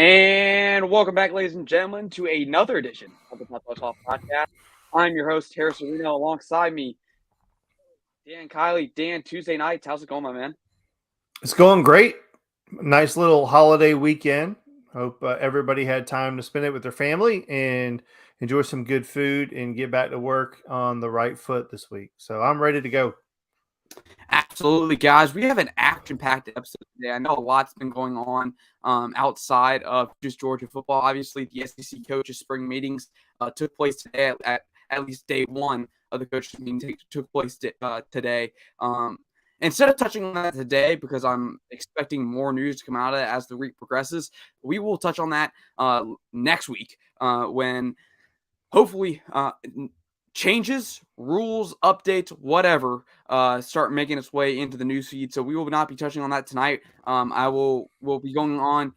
And welcome back, ladies and gentlemen, to another edition of the Dawg Talk podcast. I'm your host, Harris Reno. Alongside me, Dan Kiley. Dan, Tuesday nights. How's it going, my man? It's going great. Nice little holiday weekend. Hope everybody had time to spend it with their family and enjoy some good food and get back to work on the right foot this week. So I'm ready to go. Absolutely, guys. We have an action-packed episode today. I know a lot's been going on outside of just Georgia football. Obviously, the SEC coaches' spring meetings took place today. At least day one of the coaches' meeting took place today. Instead of touching on that today, because I'm expecting more news to come out of it as the week progresses, we will touch on that next week when hopefully changes, rules, updates, whatever, start making its way into the news feed. So we will not be touching on that tonight. We'll be going on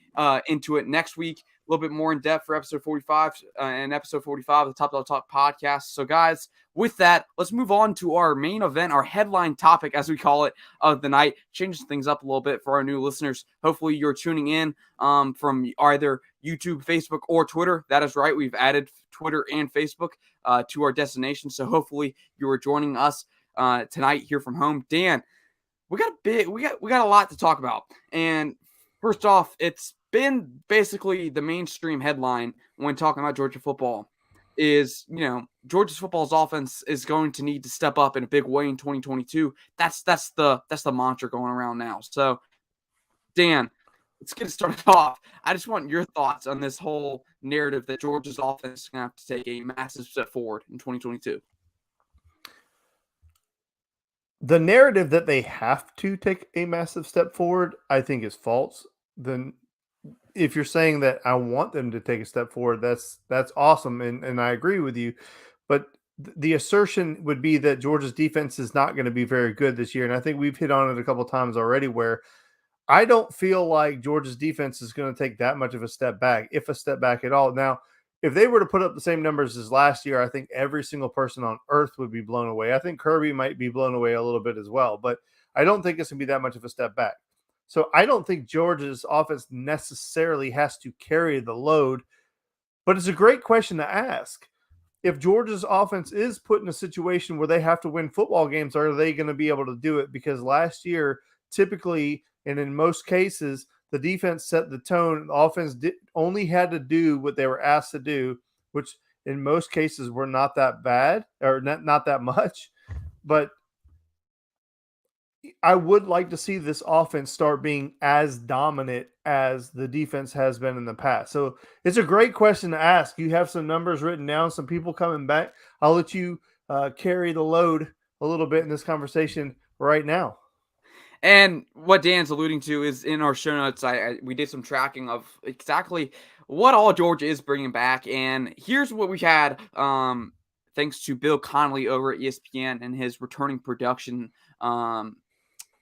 into it next week, a little bit more in depth for episode 45 and episode 45 of the Top Talk podcast. So guys, with that, let's move on to our main event, our headline topic, as we call it, of the night. Changes things up a little bit for our new listeners. Hopefully you're tuning in from either YouTube, Facebook, or Twitter. That is right. We've added Twitter and Facebook to our destination. So hopefully you are joining us tonight here from home. Dan, we got a lot to talk about. And first off, it's been basically the mainstream headline when talking about Georgia football is, Georgia's football's offense is going to need to step up in a big way in 2022. That's the mantra going around now. So, Dan, let's get started off. I just want your thoughts on this whole narrative that Georgia's offense is going to have to take a massive step forward in 2022. The narrative that they have to take a massive step forward, I think, is false. Then, if you're saying that I want them to take a step forward, that's awesome, and I agree with you. But the assertion would be that Georgia's defense is not going to be very good this year, and I think we've hit on it a couple of times already where I don't feel like Georgia's defense is going to take that much of a step back, if a step back at all. Now, if they were to put up the same numbers as last year, I think every single person on earth would be blown away. I think Kirby might be blown away a little bit as well, but I don't think it's going to be that much of a step back. So I don't think Georgia's offense necessarily has to carry the load, but it's a great question to ask. If Georgia's offense is put in a situation where they have to win football games, are they going to be able to do it? Because last year, typically, and in most cases, the defense set the tone. The offense only had to do what they were asked to do, which in most cases were not that bad or not that much. But I would like to see this offense start being as dominant as the defense has been in the past. So it's a great question to ask. You have some numbers written down, some people coming back. I'll let you carry the load a little bit in this conversation right now. And what Dan's alluding to is in our show notes, we did some tracking of exactly what all Georgia is bringing back. And here's what we had, thanks to Bill Connolly over at ESPN and his returning production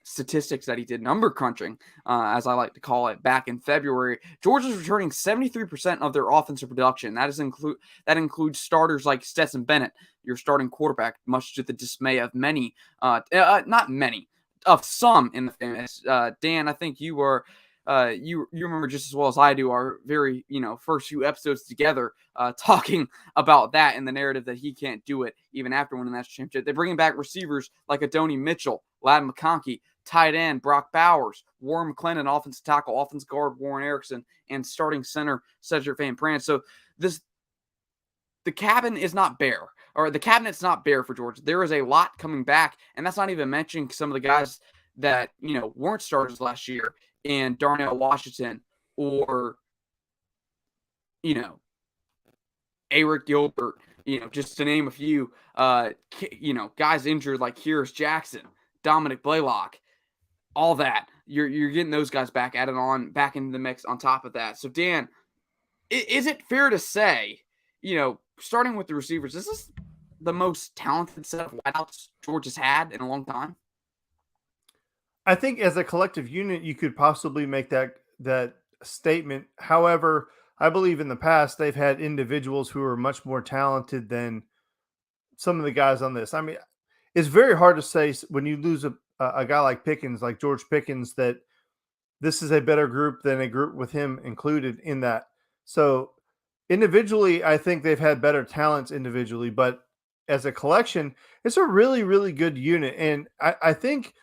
statistics that he did, number crunching, as I like to call it, back in February. Georgia's returning 73% of their offensive production. That includes starters like Stetson Bennett, your starting quarterback, much to the dismay of many, not many, of some in the famous. Dan, I think you were you remember just as well as I do our very first few episodes together, talking about that and the narrative that he can't do it even after winning that championship. They're bringing back receivers like Adonai Mitchell, Ladd McConkey, tight end Brock Bowers, Warren Mcclendon, offensive tackle, offensive guard Warren Erickson, and starting center Cedric Van Pran. So the cabinet's not bare for Georgia. There is a lot coming back, and that's not even mentioning some of the guys that weren't starters last year in Darnell Washington or Eric Gilbert, just to name a few. Guys injured like Kyrus Jackson, Dominic Blaylock, all that. You're getting those guys back added on back into the mix on top of that. So Dan, is it fair to say, starting with the receivers, is this the most talented set of wideouts Georgia's had in a long time? I think as a collective unit, you could possibly make that statement. However, I believe in the past they've had individuals who are much more talented than some of the guys on this. I mean, it's very hard to say when you lose a guy like Pickens, like George Pickens, that this is a better group than a group with him included in that. So individually, I think they've had better talents individually, but as a collection, it's a really, really good unit. And I think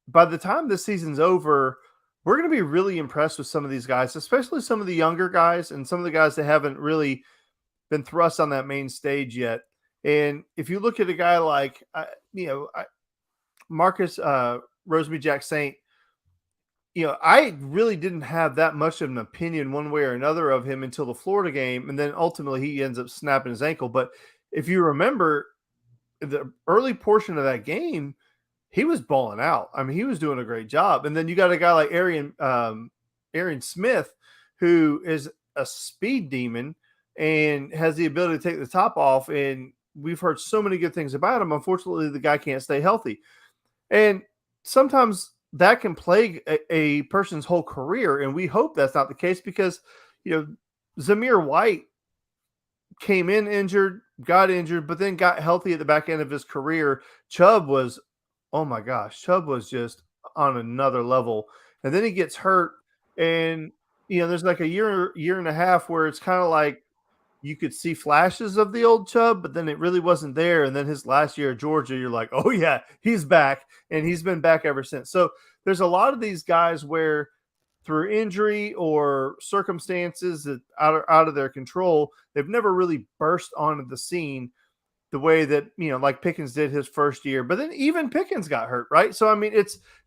by the time this season's over, we're going to be really impressed with some of these guys, especially some of the younger guys and some of the guys that haven't really been thrust on that main stage yet. And if you look at a guy like, Marcus Roseby Jack Saint, I really didn't have that much of an opinion one way or another of him until the Florida game. And then ultimately he ends up snapping his ankle. But if you remember the early portion of that game, he was balling out. I mean, he was doing a great job. And then you got a guy like Aaron Smith, who is a speed demon and has the ability to take the top off. And we've heard so many good things about him. Unfortunately, the guy can't stay healthy. And sometimes that can plague a person's whole career. And we hope that's not the case because, Zamir White came in injured, got injured, but then got healthy at the back end of his career. Chubb was, oh my gosh, Chubb was just on another level. And then he gets hurt. And, there's like a year and a half where it's kind of like you could see flashes of the old Chubb, but then it really wasn't there. And then his last year at Georgia, you're like, oh yeah, he's back. And he's been back ever since. So there's a lot of these guys where through injury or circumstances that out of their control, they've never really burst onto the scene the way that, like Pickens did his first year. But then even Pickens got hurt, right? So, I mean,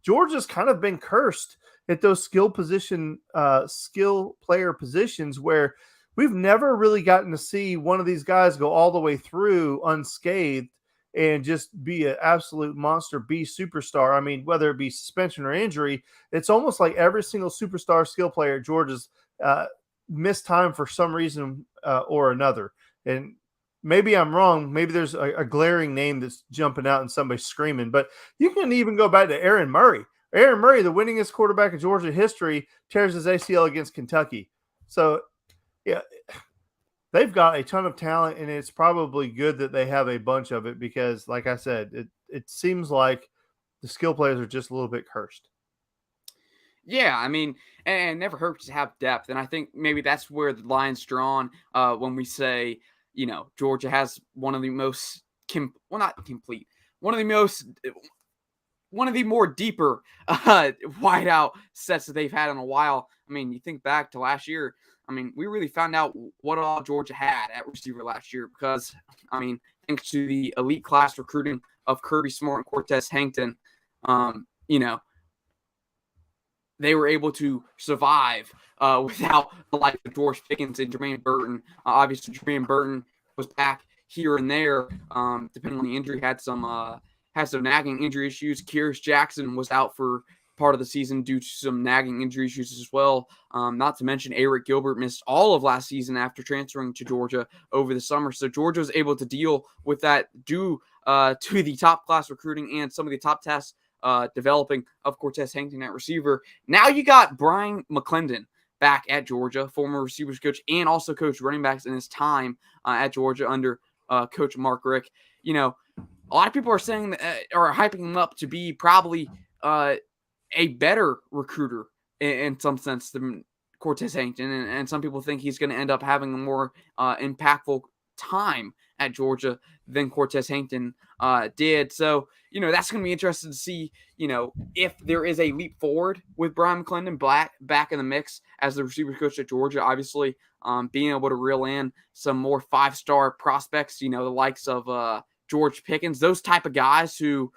Georgia's kind of been cursed at those skill player positions where we've never really gotten to see one of these guys go all the way through unscathed and just be an absolute monster, be superstar. I mean, whether it be suspension or injury, it's almost like every single superstar skill player at Georgia's missed time for some reason or another. And maybe I'm wrong. Maybe there's a glaring name that's jumping out and somebody's screaming. But you can even go back to Aaron Murray. Aaron Murray, the winningest quarterback in Georgia history, tears his ACL against Kentucky. So, yeah, they've got a ton of talent, and it's probably good that they have a bunch of it because, like I said, it seems like the skill players are just a little bit cursed. Yeah, I mean, and it never hurts to have depth, and I think maybe that's where the line's drawn when we say, Georgia has one of the most not complete, one of the more deeper wideout sets that they've had in a while. I mean, you think back to last year. I mean, we really found out what all Georgia had at receiver last year because, I mean, thanks to the elite class recruiting of Kirby Smart and Cortez Hankton, they were able to survive without the likes of George Pickens and Jermaine Burton. Obviously, Jermaine Burton was back here and there, depending on the injury, had some nagging injury issues. Kyrus Jackson was out for part of the season due to some nagging injury issues as well. Not to mention Eric Gilbert missed all of last season after transferring to Georgia over the summer. So Georgia was able to deal with that due to the top class recruiting and some of the top tests developing of Cortez Hankton at receiver. Now you got Brian Mcclendon back at Georgia, former receivers coach, and also coached running backs in his time at Georgia under Coach Mark Richt. A lot of people are saying that, or hyping him up to be probably a better recruiter in some sense than Cortez Hankton. And some people think he's going to end up having a more impactful time at Georgia than Cortez Hankton did. So, that's going to be interesting to see, if there is a leap forward with Brian Mcclendon back in the mix as the receiver coach at Georgia. Obviously, being able to reel in some more 5-star prospects, the likes of George Pickens, those type of guys who,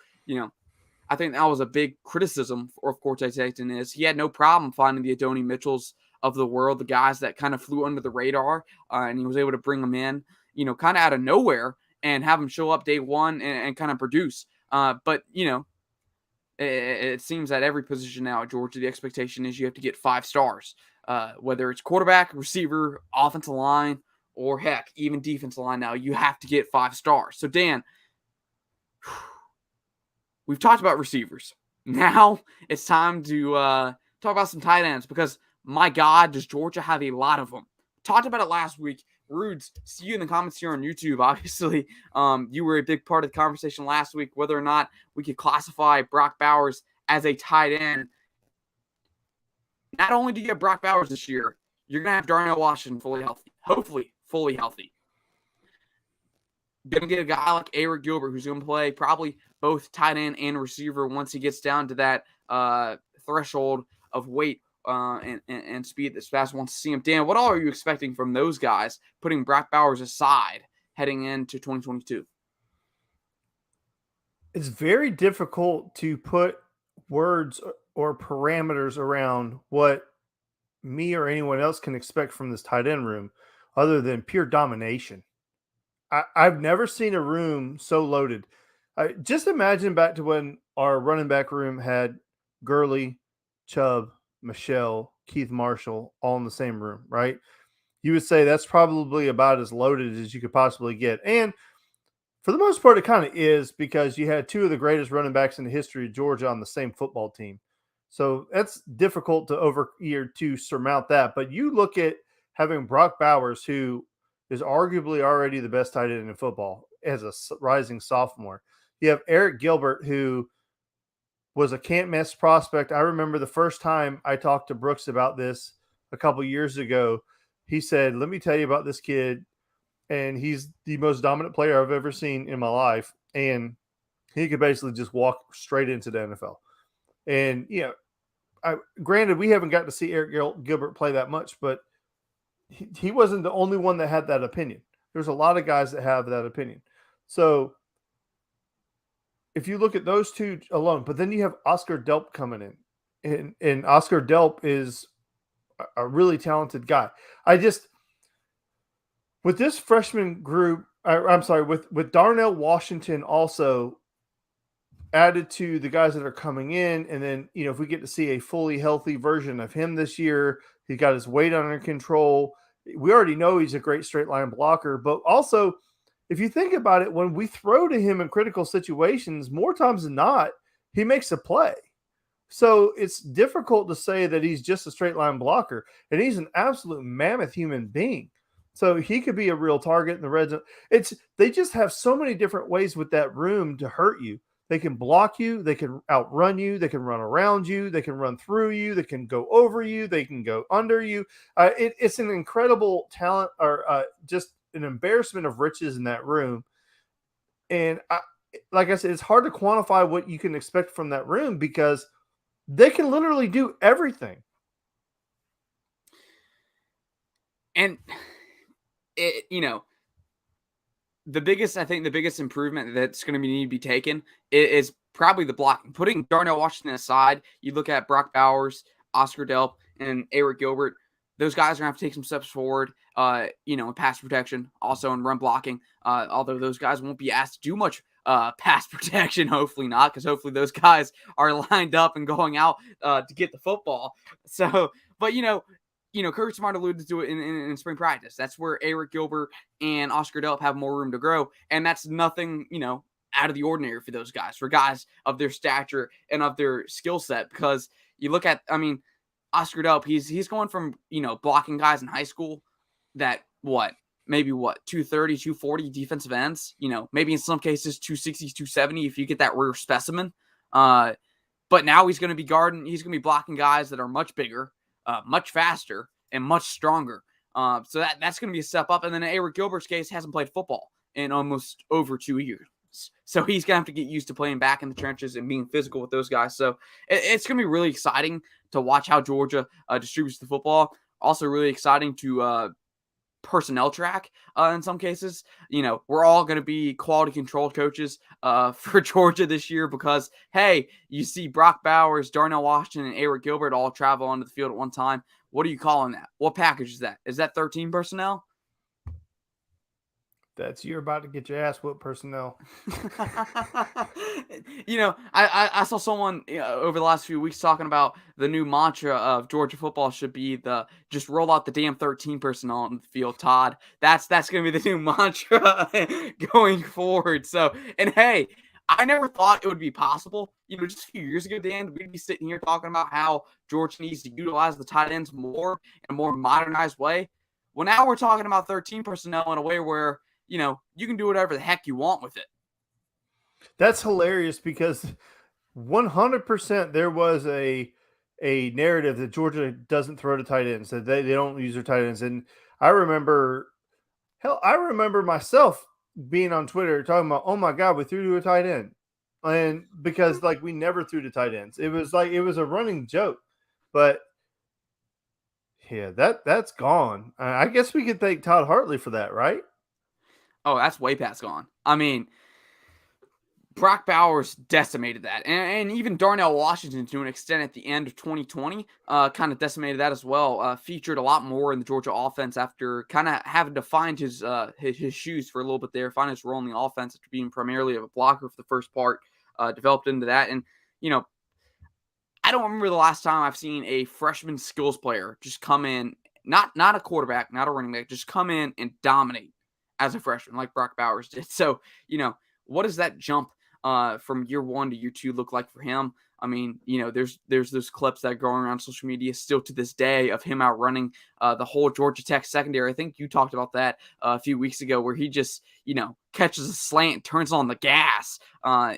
I think that was a big criticism of Cortez Hankton is he had no problem finding the Adonai Mitchells of the world, the guys that kind of flew under the radar, and he was able to bring them in, kind of out of nowhere and have them show up day one and kind of produce. But, it seems that every position now at Georgia, the expectation is you have to get 5 stars, whether it's quarterback, receiver, offensive line, or heck, even defensive line now, you have to get 5 stars. So, Dan, we've talked about receivers. Now it's time to talk about some tight ends because, my God, does Georgia have a lot of them. Talked about it last week. Rudes, see you in the comments here on YouTube. Obviously, you were a big part of the conversation last week, whether or not we could classify Brock Bowers as a tight end. not only do you have Brock Bowers this year, you're going to have Darnell Washington fully healthy. Hopefully, fully healthy. Going to get a guy like Eric Gilbert who's going to play probably both tight end and receiver once he gets down to that threshold of weight and speed that Spass wants to see him. Dan, what all are you expecting from those guys, putting Brock Bowers aside heading into 2022? It's very difficult to put words or parameters around what me or anyone else can expect from this tight end room other than pure domination. I've never seen a room so loaded. Just imagine back to when our running back room had Gurley, Chubb, Michelle, Keith Marshall all in the same room, right? You would say that's probably about as loaded as you could possibly get. And for the most part, it kind of is because you had two of the greatest running backs in the history of Georgia on the same football team. So that's difficult to surmount that. But you look at having Brock Bowers, who is arguably already the best tight end in football as a rising sophomore. You have Eric Gilbert, who was a can't miss prospect. I remember the first time I talked to Brooks about this a couple years ago. He said, "Let me tell you about this kid. And he's the most dominant player I've ever seen in my life. And he could basically just walk straight into the NFL." And, granted, we haven't got to see Eric Gilbert play that much, but he wasn't the only one that had that opinion. There's a lot of guys that have that opinion. So if you look at those two alone, but then you have Oscar Delp coming in, and Oscar Delp is a really talented guy. With this freshman group, with Darnell Washington also added to the guys that are coming in, and then, if we get to see a fully healthy version of him this year, he got his weight under control. We already know he's a great straight line blocker, but also, if you think about it, when we throw to him in critical situations, more times than not, he makes a play. So it's difficult to say that he's just a straight line blocker, and he's an absolute mammoth human being. So he could be a real target in the red zone. They just have so many different ways with that room to hurt you. They can block you. They can outrun you. They can run around you. They can run through you. They can go over you. They can go under you. It's an incredible talent, or just an embarrassment of riches in that room. And like I said, it's hard to quantify what you can expect from that room because they can literally do everything. And the biggest improvement that's going to need to be taken is probably the blocking. Putting Darnell Washington aside, you look at Brock Bowers, Oscar Delp, and Eric Gilbert. Those guys are going to have to take some steps forward, in pass protection, also in run blocking, although those guys won't be asked to do much pass protection, hopefully not, because hopefully those guys are lined up and going out to get the football. So, but, Kirk Smart alluded to it in spring practice. That's where Eric Gilbert and Oscar Delp have more room to grow, and that's nothing, out of the ordinary for those guys, for guys of their stature and of their skill set, because you look at, Oscar Delp, he's going from, blocking guys in high school that, maybe 230, 240 defensive ends, maybe in some cases 260, 270 if you get that rare specimen. But now he's going to be blocking guys that are much bigger, much faster, and much stronger. So that's going to be a step up. And then in Eric Gilbert's case, hasn't played football in almost over 2 years. So he's going to have to get used to playing back in the trenches and being physical with those guys. So it's going to be really exciting to watch how Georgia distributes the football. Also really exciting to personnel track in some cases. We're all going to be quality control coaches for Georgia this year because, hey, you see Brock Bowers, Darnell Washington, and Eric Gilbert all travel onto the field at one time. What are you calling that? What package is that? Is that 13 personnel? That's you're about to get your ass whooped personnel. I saw someone over the last few weeks talking about the new mantra of Georgia football should be the just roll out the damn 13 personnel on the field, Todd. That's going to be the new mantra going forward. So, and hey, I never thought it would be possible. Just a few years ago, Dan, we'd be sitting here talking about how Georgia needs to utilize the tight ends more in a more modernized way. Well, now we're talking about 13 personnel in a way where you can do whatever the heck you want with it. That's hilarious because 100% there was a a narrative that Georgia doesn't throw to tight ends, that they don't use their tight ends. And I remember myself being on Twitter talking about, oh my God, we threw to a tight end. And because like we never threw to tight ends. It was a running joke. But yeah, that's gone. I guess we could thank Todd Hartley for that, right? Oh, that's way past gone. I mean, Brock Bowers decimated that. And even Darnell Washington, to an extent, at the end of 2020, kind of decimated that as well. Featured a lot more in the Georgia offense after kind of having to find his shoes for a little bit there, find his role in the offense after being primarily a blocker for the first part, developed into that. And, I don't remember the last time I've seen a freshman skills player just come in, not a quarterback, not a running back, just come in and dominate as a freshman like Brock Bowers did. So, what does that jump from year 1 to year 2 look like for him? I mean, there's those clips that are going around social media still to this day of him outrunning the whole Georgia Tech secondary. I think you talked about that a few weeks ago, where he just, catches a slant, turns on the gas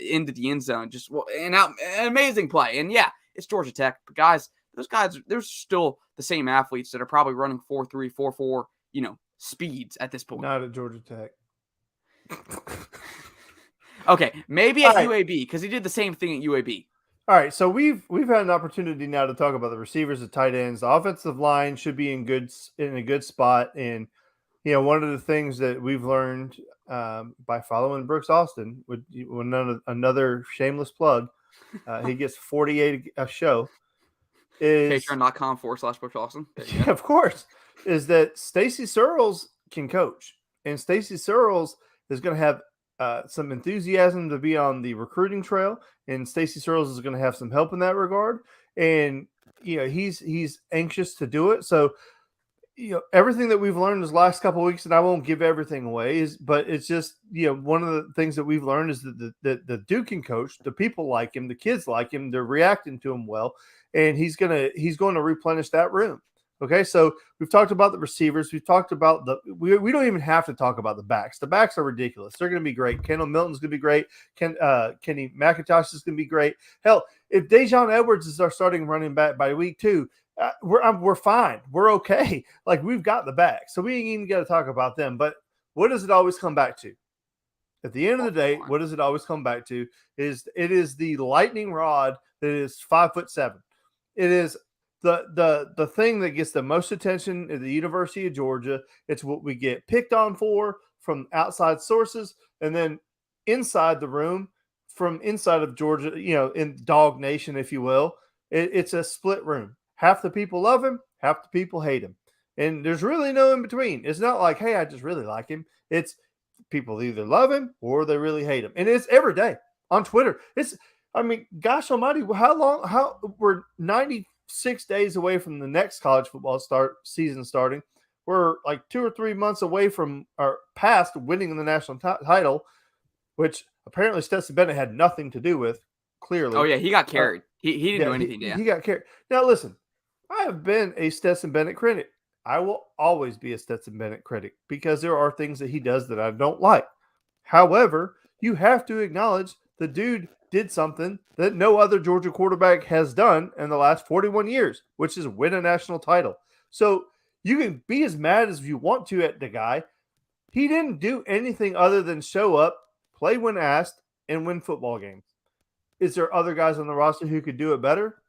into the end zone. Just an amazing play. And yeah, it's Georgia Tech, but guys, those guys, they're still the same athletes that are probably running 4.3, 4.4, speeds at this point. Not at Georgia Tech. Okay, maybe at UAB, because he did the same thing at UAB. All right, so we've had an opportunity now to talk about the receivers, the tight ends, the offensive line should be in a good spot. And one of the things that we've learned by following Brooks Austin, with another shameless plug, he gets 48 a show. Is Patreon.com/Brooks Austin. Yeah, of course, is that Stacy Searles can coach, and Stacy Searles is going to have some enthusiasm to be on the recruiting trail, and Stacy Searles is going to have some help in that regard. And he's anxious to do it. So everything that we've learned this last couple of weeks, and I won't give everything away, but it's just one of the things that we've learned is that the dude can coach. The people like him, the kids like him, they're reacting to him well, and he's going to replenish that room. Okay, so we've talked about the receivers. We've talked about we don't even have to talk about the backs. The backs are ridiculous. They're going to be great. Kendall Milton's going to be great. Kenny McIntosh is going to be great. Hell, if Dejon Edwards is our starting running back by week 2, we're fine. We're okay. Like, we've got the back. So we ain't even got to talk about them. But what does it always come back to? At the end of the day, what does it always come back to is it is the lightning rod that is 5'7". It is the thing that gets the most attention at the University of Georgia. It's what we get picked on for from outside sources, and then inside the room from inside of Georgia, in Dawg Nation, if you will. It's a split room. Half the people love him, half the people hate him. And there's really no in between. It's not like, hey, I just really like him. It's people either love him or they really hate him. And it's every day on Twitter. Gosh almighty, how we're 96 days away from the next college football season starting. We're like 2 or 3 months away from our past winning the national title, which apparently Stetson Bennett had nothing to do with, clearly. Oh, yeah, he got carried. He didn't do anything. He got carried. Now, listen, I have been a Stetson Bennett critic. I will always be a Stetson Bennett critic because there are things that he does that I don't like. However, you have to acknowledge the dude did something that no other Georgia quarterback has done in the last 41 years, which is win a national title. So you can be as mad as you want to at the guy. He didn't do anything other than show up, play when asked, and win football games. Is there other guys on the roster who could do it better?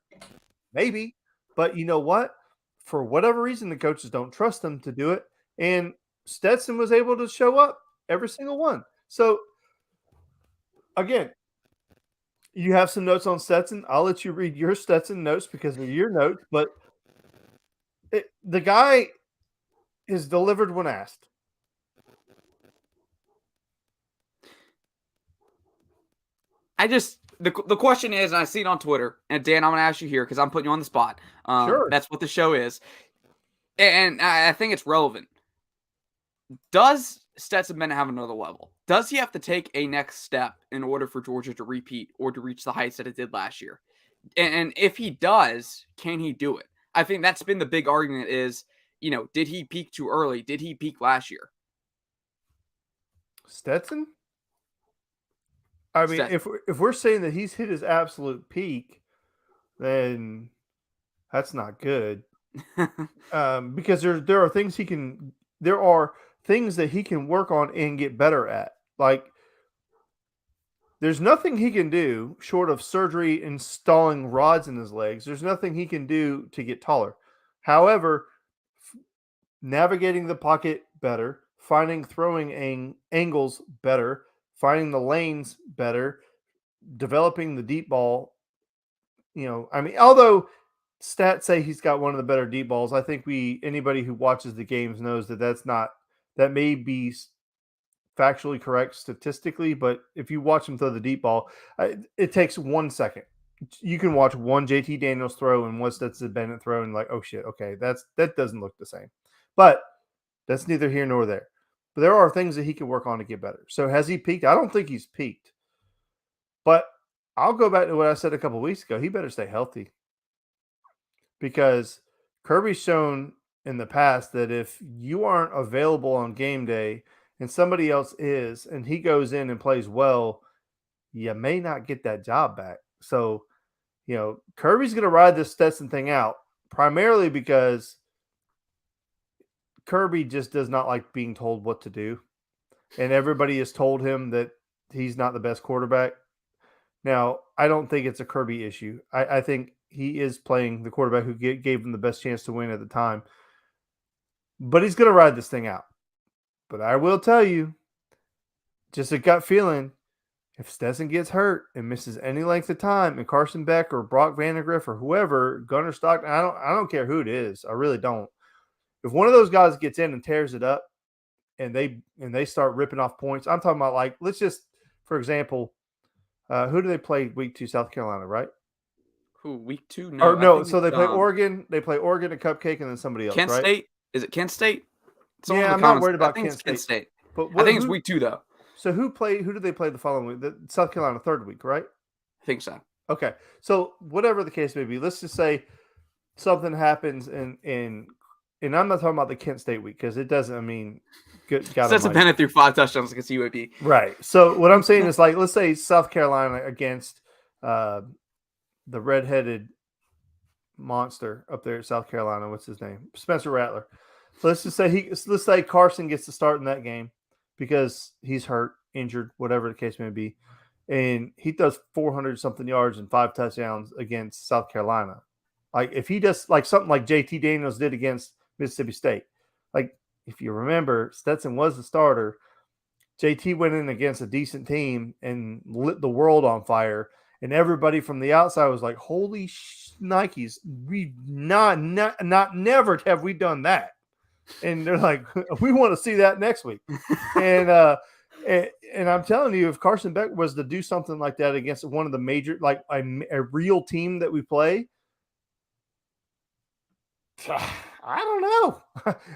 Maybe. But you know what? For whatever reason, the coaches don't trust him to do it. And Stetson was able to show up every single one. So, again, you have some notes on Stetson. I'll let you read your Stetson notes because of your notes. But the guy is delivered when asked. The question is, and I see it on Twitter, and Dan, I'm going to ask you here because I'm putting you on the spot. Sure. That's what the show is. And I think it's relevant. Does Stetson Bennett have another level? Does he have to take a next step in order for Georgia to repeat or to reach the heights that it did last year? And if he does, can he do it? I think that's been the big argument is, did he peak too early? Did he peak last year? Stetson? I mean, if we're saying that he's hit his absolute peak, then That's not good. Because there are things that he can work on and get better at. Like there's nothing he can do short of surgery installing rods in his legs. There's nothing he can do to get taller. However, navigating the pocket better, finding throwing angles better, finding the lanes better, developing the deep ball. I mean, although stats say he's got one of the better deep balls, I think anybody who watches the games knows that may be factually correct statistically, but if you watch him throw the deep ball, it takes 1 second. You can watch one JT Daniels throw and one Stetson Bennett throw and like, oh shit, okay, that doesn't look the same. But that's neither here nor there. But there are things that he can work on to get better. So has he peaked? I don't think he's peaked. But I'll go back to what I said a couple of weeks ago. He better stay healthy. Because Kirby's shown in the past that if you aren't available on game day and somebody else is, and he goes in and plays well, you may not get that job back. So, Kirby's going to ride this Stetson thing out primarily because Kirby just does not like being told what to do. And everybody has told him that he's not the best quarterback. Now, I don't think it's a Kirby issue. I think he is playing the quarterback who gave him the best chance to win at the time. But he's going to ride this thing out. But I will tell you, just a gut feeling, if Stetson gets hurt and misses any length of time, and Carson Beck or Brock Vandegrift or whoever, Gunnar Stockton, I don't care who it is. I really don't. If one of those guys gets in and tears it up and they start ripping off points, I'm talking about like, let's just, for example, who do they play week 2? South Carolina, right? Who, week 2? No. No, so they play Oregon. They play Oregon, a Cupcake, and then somebody else, Kent right? State? Is it Kent State? I'm not worried about Kent State. But I think it's week 2, though. So who did they play the following week? The South Carolina, third week, right? I think so. Okay. So whatever the case may be, let's just say something happens and I'm not talking about the Kent State week because it doesn't, I mean, Stetson Bennett threw 5 touchdowns against UAB. Right. So what I'm saying is, like, let's say South Carolina against the redheaded monster up there at South Carolina. What's his name? Spencer Rattler. So let's say Carson gets to start in that game because he's hurt, injured, whatever the case may be. And he does 400 something yards and 5 touchdowns against South Carolina. Like if he does like something like JT Daniels did against Mississippi State, like if you remember, Stetson was the starter. JT went in against a decent team and lit the world on fire. And everybody from the outside was like, holy Nikes, we never have we done that. And they're like, we want to see that next week. And I'm telling you, if Carson Beck was to do something like that against one of the major, like a real team that we play, I don't know.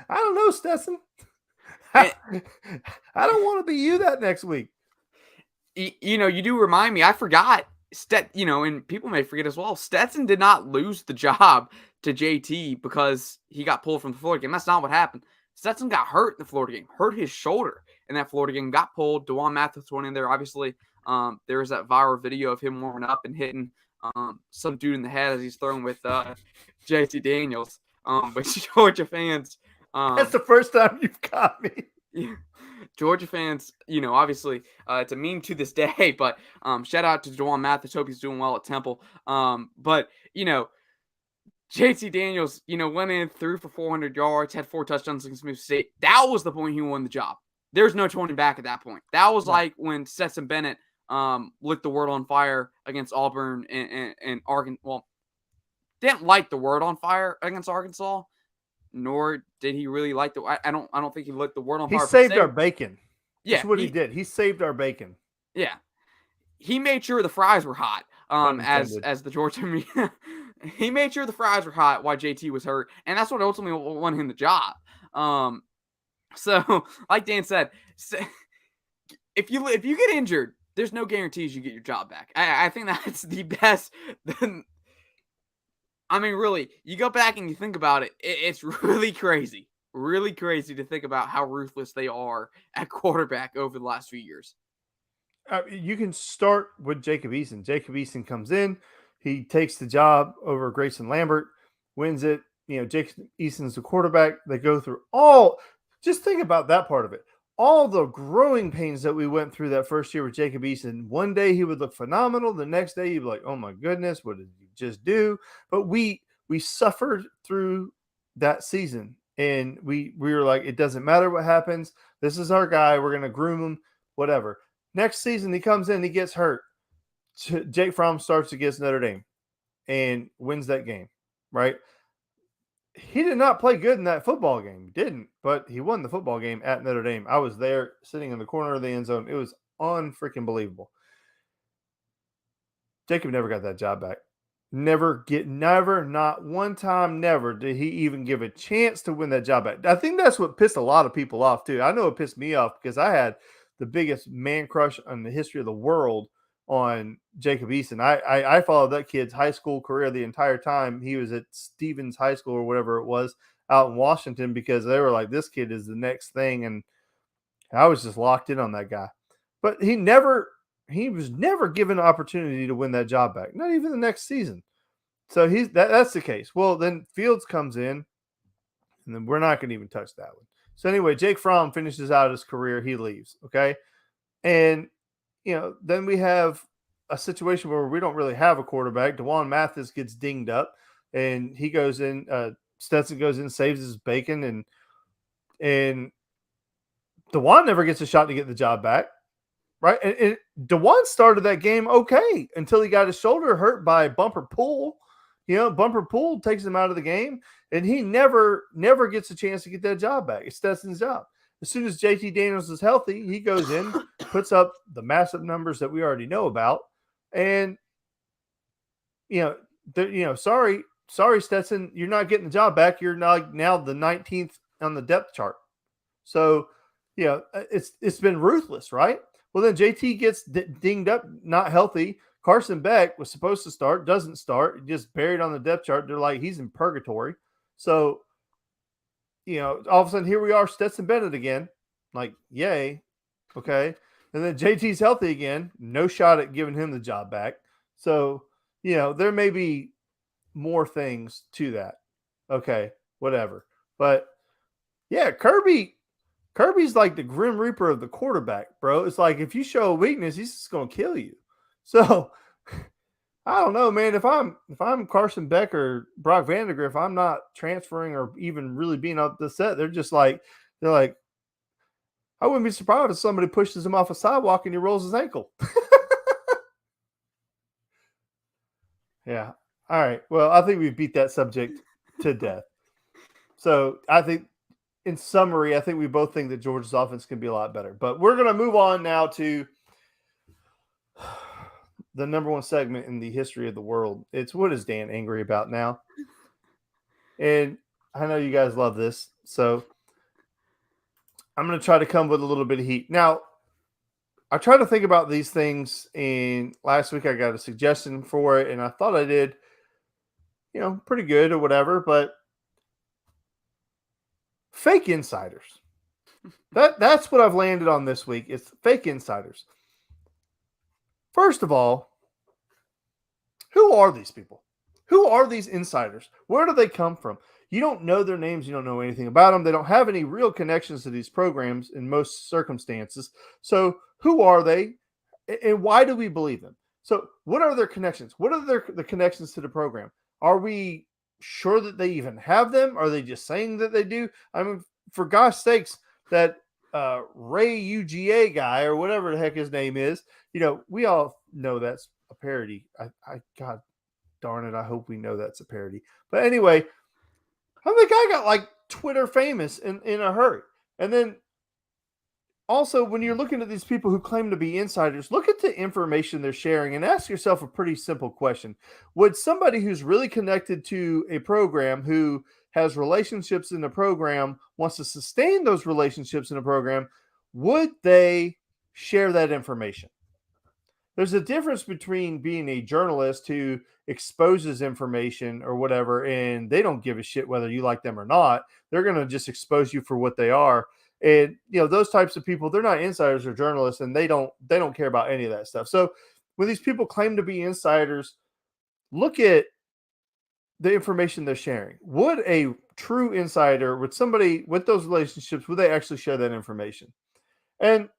I don't know, Stetson. I don't want to be you that next week. You do remind me. I forgot. And people may forget as well. Stetson did not lose the job to JT because he got pulled from the Florida game. That's not what happened. Stetson got hurt in the Florida game, hurt his shoulder in that Florida game, got pulled. DeJuan Mathis went in there. Obviously, there was that viral video of him warming up and hitting some dude in the head as he's throwing with JT Daniels. Which Georgia fans. That's the first time you've got me. Yeah. Georgia fans, obviously, it's a meme to this day, but shout out to DeJuan Mathis. Hope he's doing well at Temple. But JT Daniels, went in, threw for 400 yards, had 4 touchdowns against Mississippi State. That was the point he won the job. There's no turning back at that point. That was like when Stetson Bennett lit the world on fire against Auburn and Arkansas. Well, didn't light the world on fire against Arkansas, nor did he really like the. I don't think he lit the world on fire. He saved our bacon. Yeah, that's what he did. He saved our bacon. Yeah, he made sure the fries were hot. As the Georgia media, he made sure the fries were hot while JT was hurt, and that's what ultimately won him the job. So like Dan said, if you get injured, there's no guarantees you get your job back. I think that's the best. I mean, really, you go back and you think about it, it's really crazy to think about how ruthless they are at quarterback over the last few years. You can start with Jacob Eason. Jacob Eason comes in. He takes the job over Grayson Lambert. wins it. Jake Eason's the quarterback. They go through just think about that part of it. All the growing pains that we went through that first year with Jacob Eason. One day he would look phenomenal. The next day you'd be like, oh my goodness, what did he just do? But we suffered through that season. And we were like, it doesn't matter what happens. This is our guy. We're going to groom him, whatever. Next season, he comes in, he gets hurt. Jake Fromm starts against Notre Dame and wins that game, right? He did not play good in that football game. He didn't, but he won the football game at Notre Dame. I was there sitting in the corner of the end zone. It was unfreaking believable. Jacob never got that job back. Never, not one time, never did he even give a chance to win that job back. I think that's what pissed a lot of people off, too. I know it pissed me off because I had the biggest man crush in the history of the world on Jacob Eason. I followed that kid's high school career the entire time he was at Stevens High School or whatever it was out in Washington because they were like, this kid is the next thing. And I was just locked in on that guy. But he was never given an opportunity to win that job back, not even the next season. So that's the case. Well, then Fields comes in, and then we're not going to even touch that one. So anyway, Jake Fromm finishes out his career. He leaves, okay? And, then we have a situation where we don't really have a quarterback. DeJuan Mathis gets dinged up, and he goes in. Stetson goes in, saves his bacon, and DeJuan never gets a shot to get the job back. Right. And DeJuan started that game okay until he got his shoulder hurt by Bumper Pool. Bumper Pool takes him out of the game, and he never gets a chance to get that job back. It's Stetson's job. As soon as JT Daniels is healthy, he goes in, puts up the massive numbers that we already know about. And, sorry, Stetson, you're not getting the job back. You're now the 19th on the depth chart. So, it's been ruthless, right? Well, then JT gets dinged up, not healthy. Carson Beck was supposed to start, doesn't start, just buried on the depth chart. They're like, he's in purgatory. So, all of a sudden, here we are, Stetson Bennett again. Like, yay. Okay. And then JT's healthy again. No shot at giving him the job back. So, there may be more things to that. Okay. Whatever. But, yeah, Kirby's like the Grim Reaper of the quarterback, bro. It's like if you show a weakness, he's just going to kill you. So I don't know, man. If I'm Carson Beck or Brock Vandagriff, I'm not transferring or even really being up the set. They're like, I wouldn't be surprised if somebody pushes him off a sidewalk and he rolls his ankle. Yeah. All right. Well, I think we beat that subject to death. So I think, in summary, I think we both think that Georgia's offense can be a lot better. But we're going to move on now to the number one segment in the history of the world. It's what is Dan angry about now? And I know you guys love this. So I'm going to try to come with a little bit of heat. Now, I try to think about these things, and last week I got a suggestion for it, and I thought I did, pretty good or whatever, but fake insiders. That's what I've landed on this week. It's fake insiders. First of all, who are these people? Who are these insiders? Where do they come from? You don't know their names. You don't know anything about them. They don't have any real connections to these programs in most circumstances. So who are they, and why do we believe them? So what are their connections? What are the connections to the program? Are we sure that they even have them? Are they just saying that they do? I mean, for gosh sakes, that Ray UGA guy or whatever the heck his name is, we all know that's a parody. God darn it, I hope we know that's a parody. But anyway, I think I got like Twitter famous in a hurry. And then also, when you're looking at these people who claim to be insiders, look at the information they're sharing and ask yourself a pretty simple question. Would somebody who's really connected to a program, who has relationships in the program, wants to sustain those relationships in a program, would they share that information? There's a difference between being a journalist who exposes information or whatever, and they don't give a shit whether you like them or not. They're going to just expose you for what they are. And, those types of people, they're not insiders or journalists, and they don't care about any of that stuff. So when these people claim to be insiders, look at the information they're sharing. Would a true insider, would somebody with those relationships, would they actually share that information? And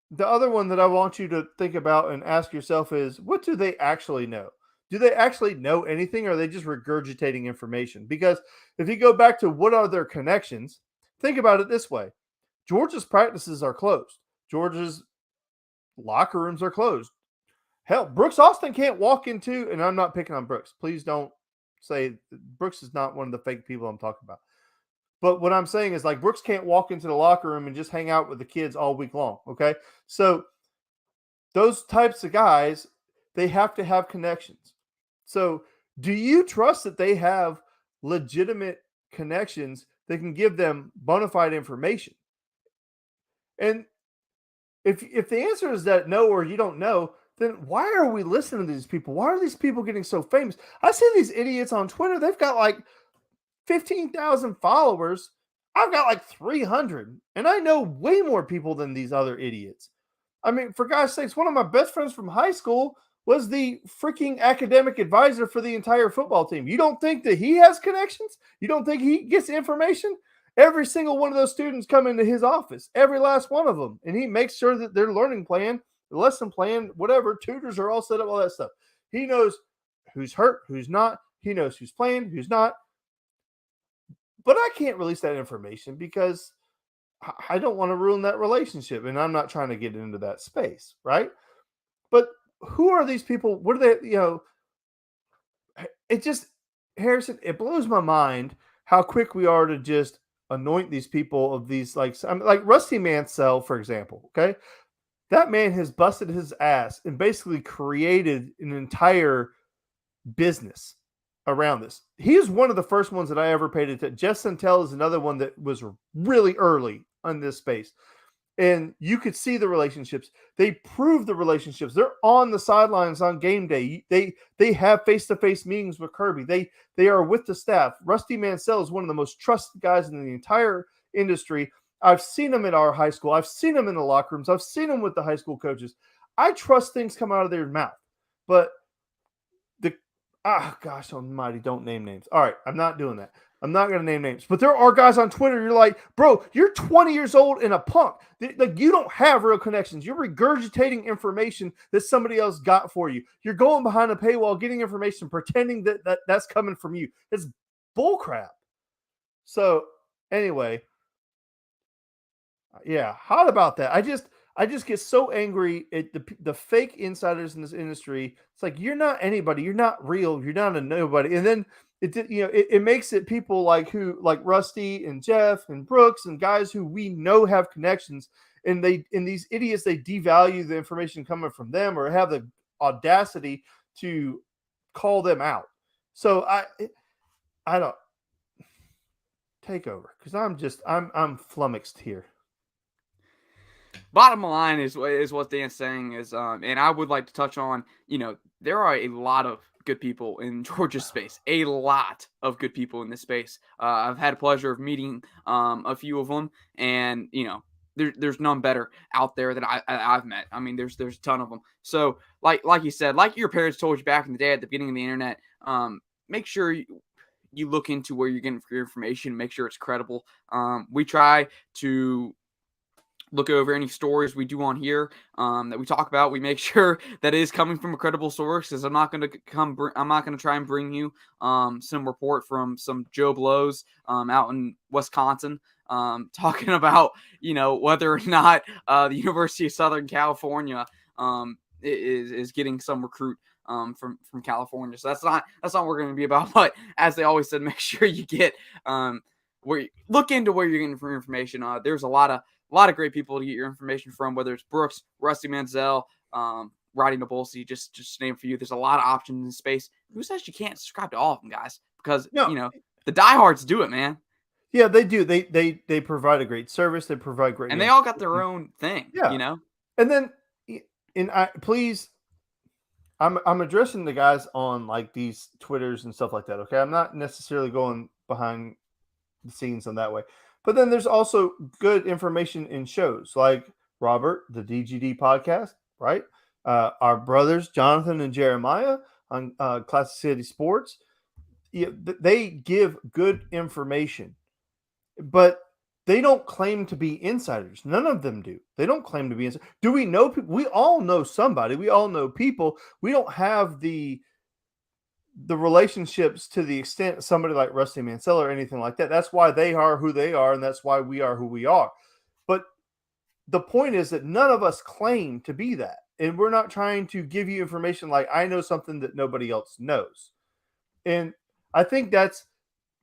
the other one that I want you to think about and ask yourself is, what do they actually know? Do they actually know anything, or are they just regurgitating information? Because if you go back to what are their connections, think about it this way. Georgia's practices are closed. Georgia's locker rooms are closed. Hell, Brooks Austin can't walk into, and I'm not picking on Brooks. Please don't say Brooks is not one of the fake people I'm talking about. But what I'm saying is, like, Brooks can't walk into the locker room and just hang out with the kids all week long. Okay. So those types of guys, they have to have connections. So do you trust that they have legitimate connections that can give them bona fide information? And if the answer is that no, or you don't know, then why are we listening to these people? Why are these people getting so famous? I see these idiots on Twitter. They've got like 15,000 followers. I've got like 300. And I know way more people than these other idiots. I mean, for God's sakes, one of my best friends from high school was the freaking academic advisor for the entire football team. You don't think that he has connections? You don't think he gets information? Every single one of those students come into his office, every last one of them. And he makes sure that their learning plan, the lesson plan, whatever, tutors are all set up, all that stuff. He knows who's hurt, who's not. He knows who's playing, who's not. But I can't release that information because I don't want to ruin that relationship. And I'm not trying to get into that space, right? But who are these people? What are they, it just, Harrison, it blows my mind how quick we are to just anoint these people of these, like Rusty Mansell, for example. Okay. That man has busted his ass and basically created an entire business around this. He is one of the first ones that I ever paid attention. Jeff Santel is another one that was really early on this space. And you could see the relationships. They prove the relationships. They're on the sidelines on game day. They have face-to-face meetings with Kirby. They are with the staff. Rusty Mansell is one of the most trusted guys in the entire industry. I've seen him at our high school. I've seen him in the locker rooms. I've seen him with the high school coaches. I trust things come out of their mouth. But gosh almighty, don't name names. All right, I'm not doing that. I'm not going to name names. But there are guys on Twitter, you're like, bro, you're 20 years old and a punk. Like, you don't have real connections. You're regurgitating information that somebody else got for you. You're going behind a paywall, getting information, pretending that's coming from you. It's bullcrap. So, anyway, yeah, hot about that. I just get so angry at the fake insiders in this industry. It's like, you're not anybody. You're not real. You're not a nobody. And then it makes it people like Rusty and Jeff and Brooks and guys who we know have connections. And these idiots, they devalue the information coming from them or have the audacity to call them out. So I don't take over because I'm flummoxed here. Bottom line is what Dan's saying is, and I would like to touch on, there are a lot of good people in Georgia's space, a lot of good people in this space. I've had a pleasure of meeting a few of them, and there's none better out there that I've met. I mean, there's a ton of them. So like you said, like your parents told you back in the day at the beginning of the internet, make sure you look into where you're getting your information, make sure it's credible. We try to look over any stories we do on here that we talk about. We make sure that it is coming from a credible source. Because I'm not going to try and bring you some report from some Joe Blows out in Wisconsin talking about whether or not the University of Southern California is getting some recruit from California. So that's not what we're going to be about. But as they always said, make sure you get look into where you're getting for information. There's a lot of great people to get your information from, whether it's Brooks, Rusty Mansell, Roddy Nabolsi, just to name for you. There's a lot of options in space. Who says you can't subscribe to all of them, guys? Because the diehards do it, man. Yeah, they do. They provide a great service. They provide great, and they all got their own thing. Yeah, And then, please, I'm addressing the guys on like these Twitters and stuff like that. Okay, I'm not necessarily going behind the scenes on that way. But then there's also good information in shows like Robert, the DGD podcast, right? Our brothers, Jonathan and Jeremiah on Classic City Sports. they give good information, but they don't claim to be insiders. None of them do. They don't claim to be insiders. Do we know people? We all know somebody. We all know people. We don't have the relationships to the extent somebody like Rusty Mansell or anything like that. That's why they are who they are, and that's why we are who we are. But the point is that none of us claim to be that. And we're not trying to give you information like I know something that nobody else knows. And I think that's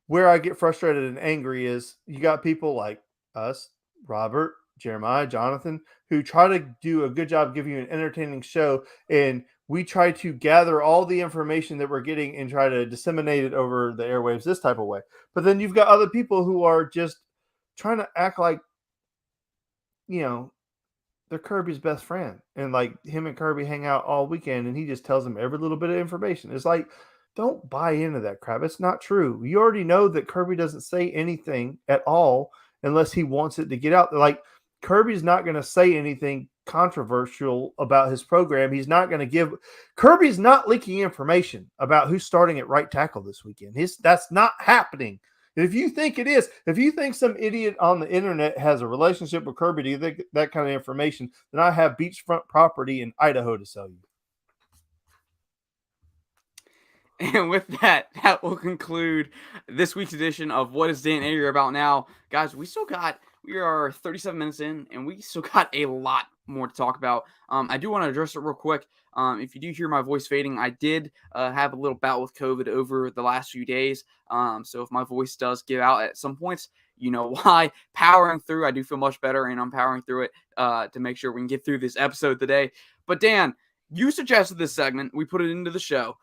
where I get frustrated and angry is you got people like us, Robert, Jeremiah, Jonathan, who try to do a good job giving you an entertaining show. And we try to gather all the information that we're getting and try to disseminate it over the airwaves this type of way. But then you've got other people who are just trying to act like, they're Kirby's best friend. And like him and Kirby hang out all weekend and he just tells them every little bit of information. It's like, don't buy into that crap. It's not true. You already know that Kirby doesn't say anything at all unless he wants it to get out. Like Kirby's not going to say anything controversial about his program. He's not going to Kirby's not leaking information about who's starting at right tackle this weekend. That's not happening. And if you think it is, if you think some idiot on the internet has a relationship with Kirby to get that kind of information, then I have beachfront property in Idaho to sell you. And with that will conclude this week's edition of What is Dan Ayer About Now? Guys, we are 37 minutes in, and we still got a lot more to talk about. I do want to address it real quick. If you do hear my voice fading, I did have a little bout with COVID over the last few days. So if my voice does give out at some points, you know why. Powering through, I do feel much better, and I'm powering through it to make sure we can get through this episode today. But Dan, you suggested this segment. We put it into the show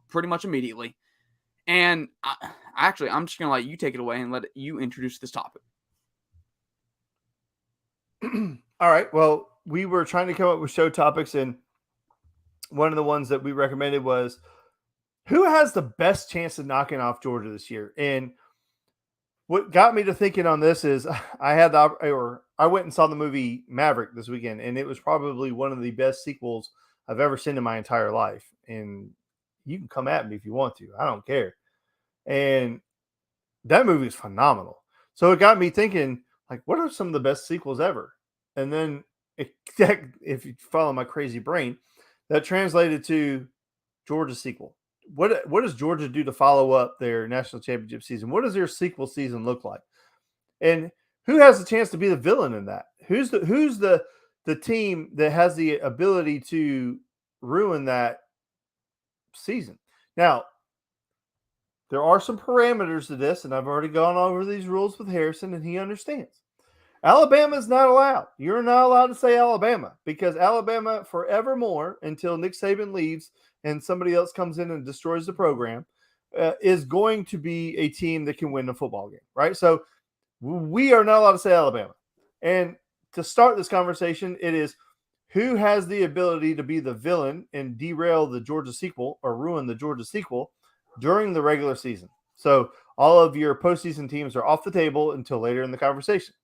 pretty much immediately. And actually, I'm just going to let you take it away and let you introduce this topic. All right. Well, we were trying to come up with show topics, and one of the ones that we recommended was who has the best chance of knocking off Georgia this year? And what got me to thinking on this is I went and saw the movie Maverick this weekend, and it was probably one of the best sequels I've ever seen in my entire life. And you can come at me if you want to. I don't care. And that movie is phenomenal. So it got me thinking, like, what are some of the best sequels ever? And then if you follow my crazy brain, that translated to Georgia sequel. What does Georgia do to follow up their national championship season? What does their sequel season look like? And who has the chance to be the villain in that? Who's the team that has the ability to ruin that season? Now, there are some parameters to this, and I've already gone over these rules with Harrison, and he understands. Alabama is not allowed. You're not allowed to say Alabama because Alabama forevermore, until Nick Saban leaves and somebody else comes in and destroys the program, is going to be a team that can win a football game, right? So we are not allowed to say Alabama. And to start this conversation, it is who has the ability to be the villain and derail the Georgia sequel or ruin the Georgia sequel during the regular season. So all of your postseason teams are off the table until later in the conversation.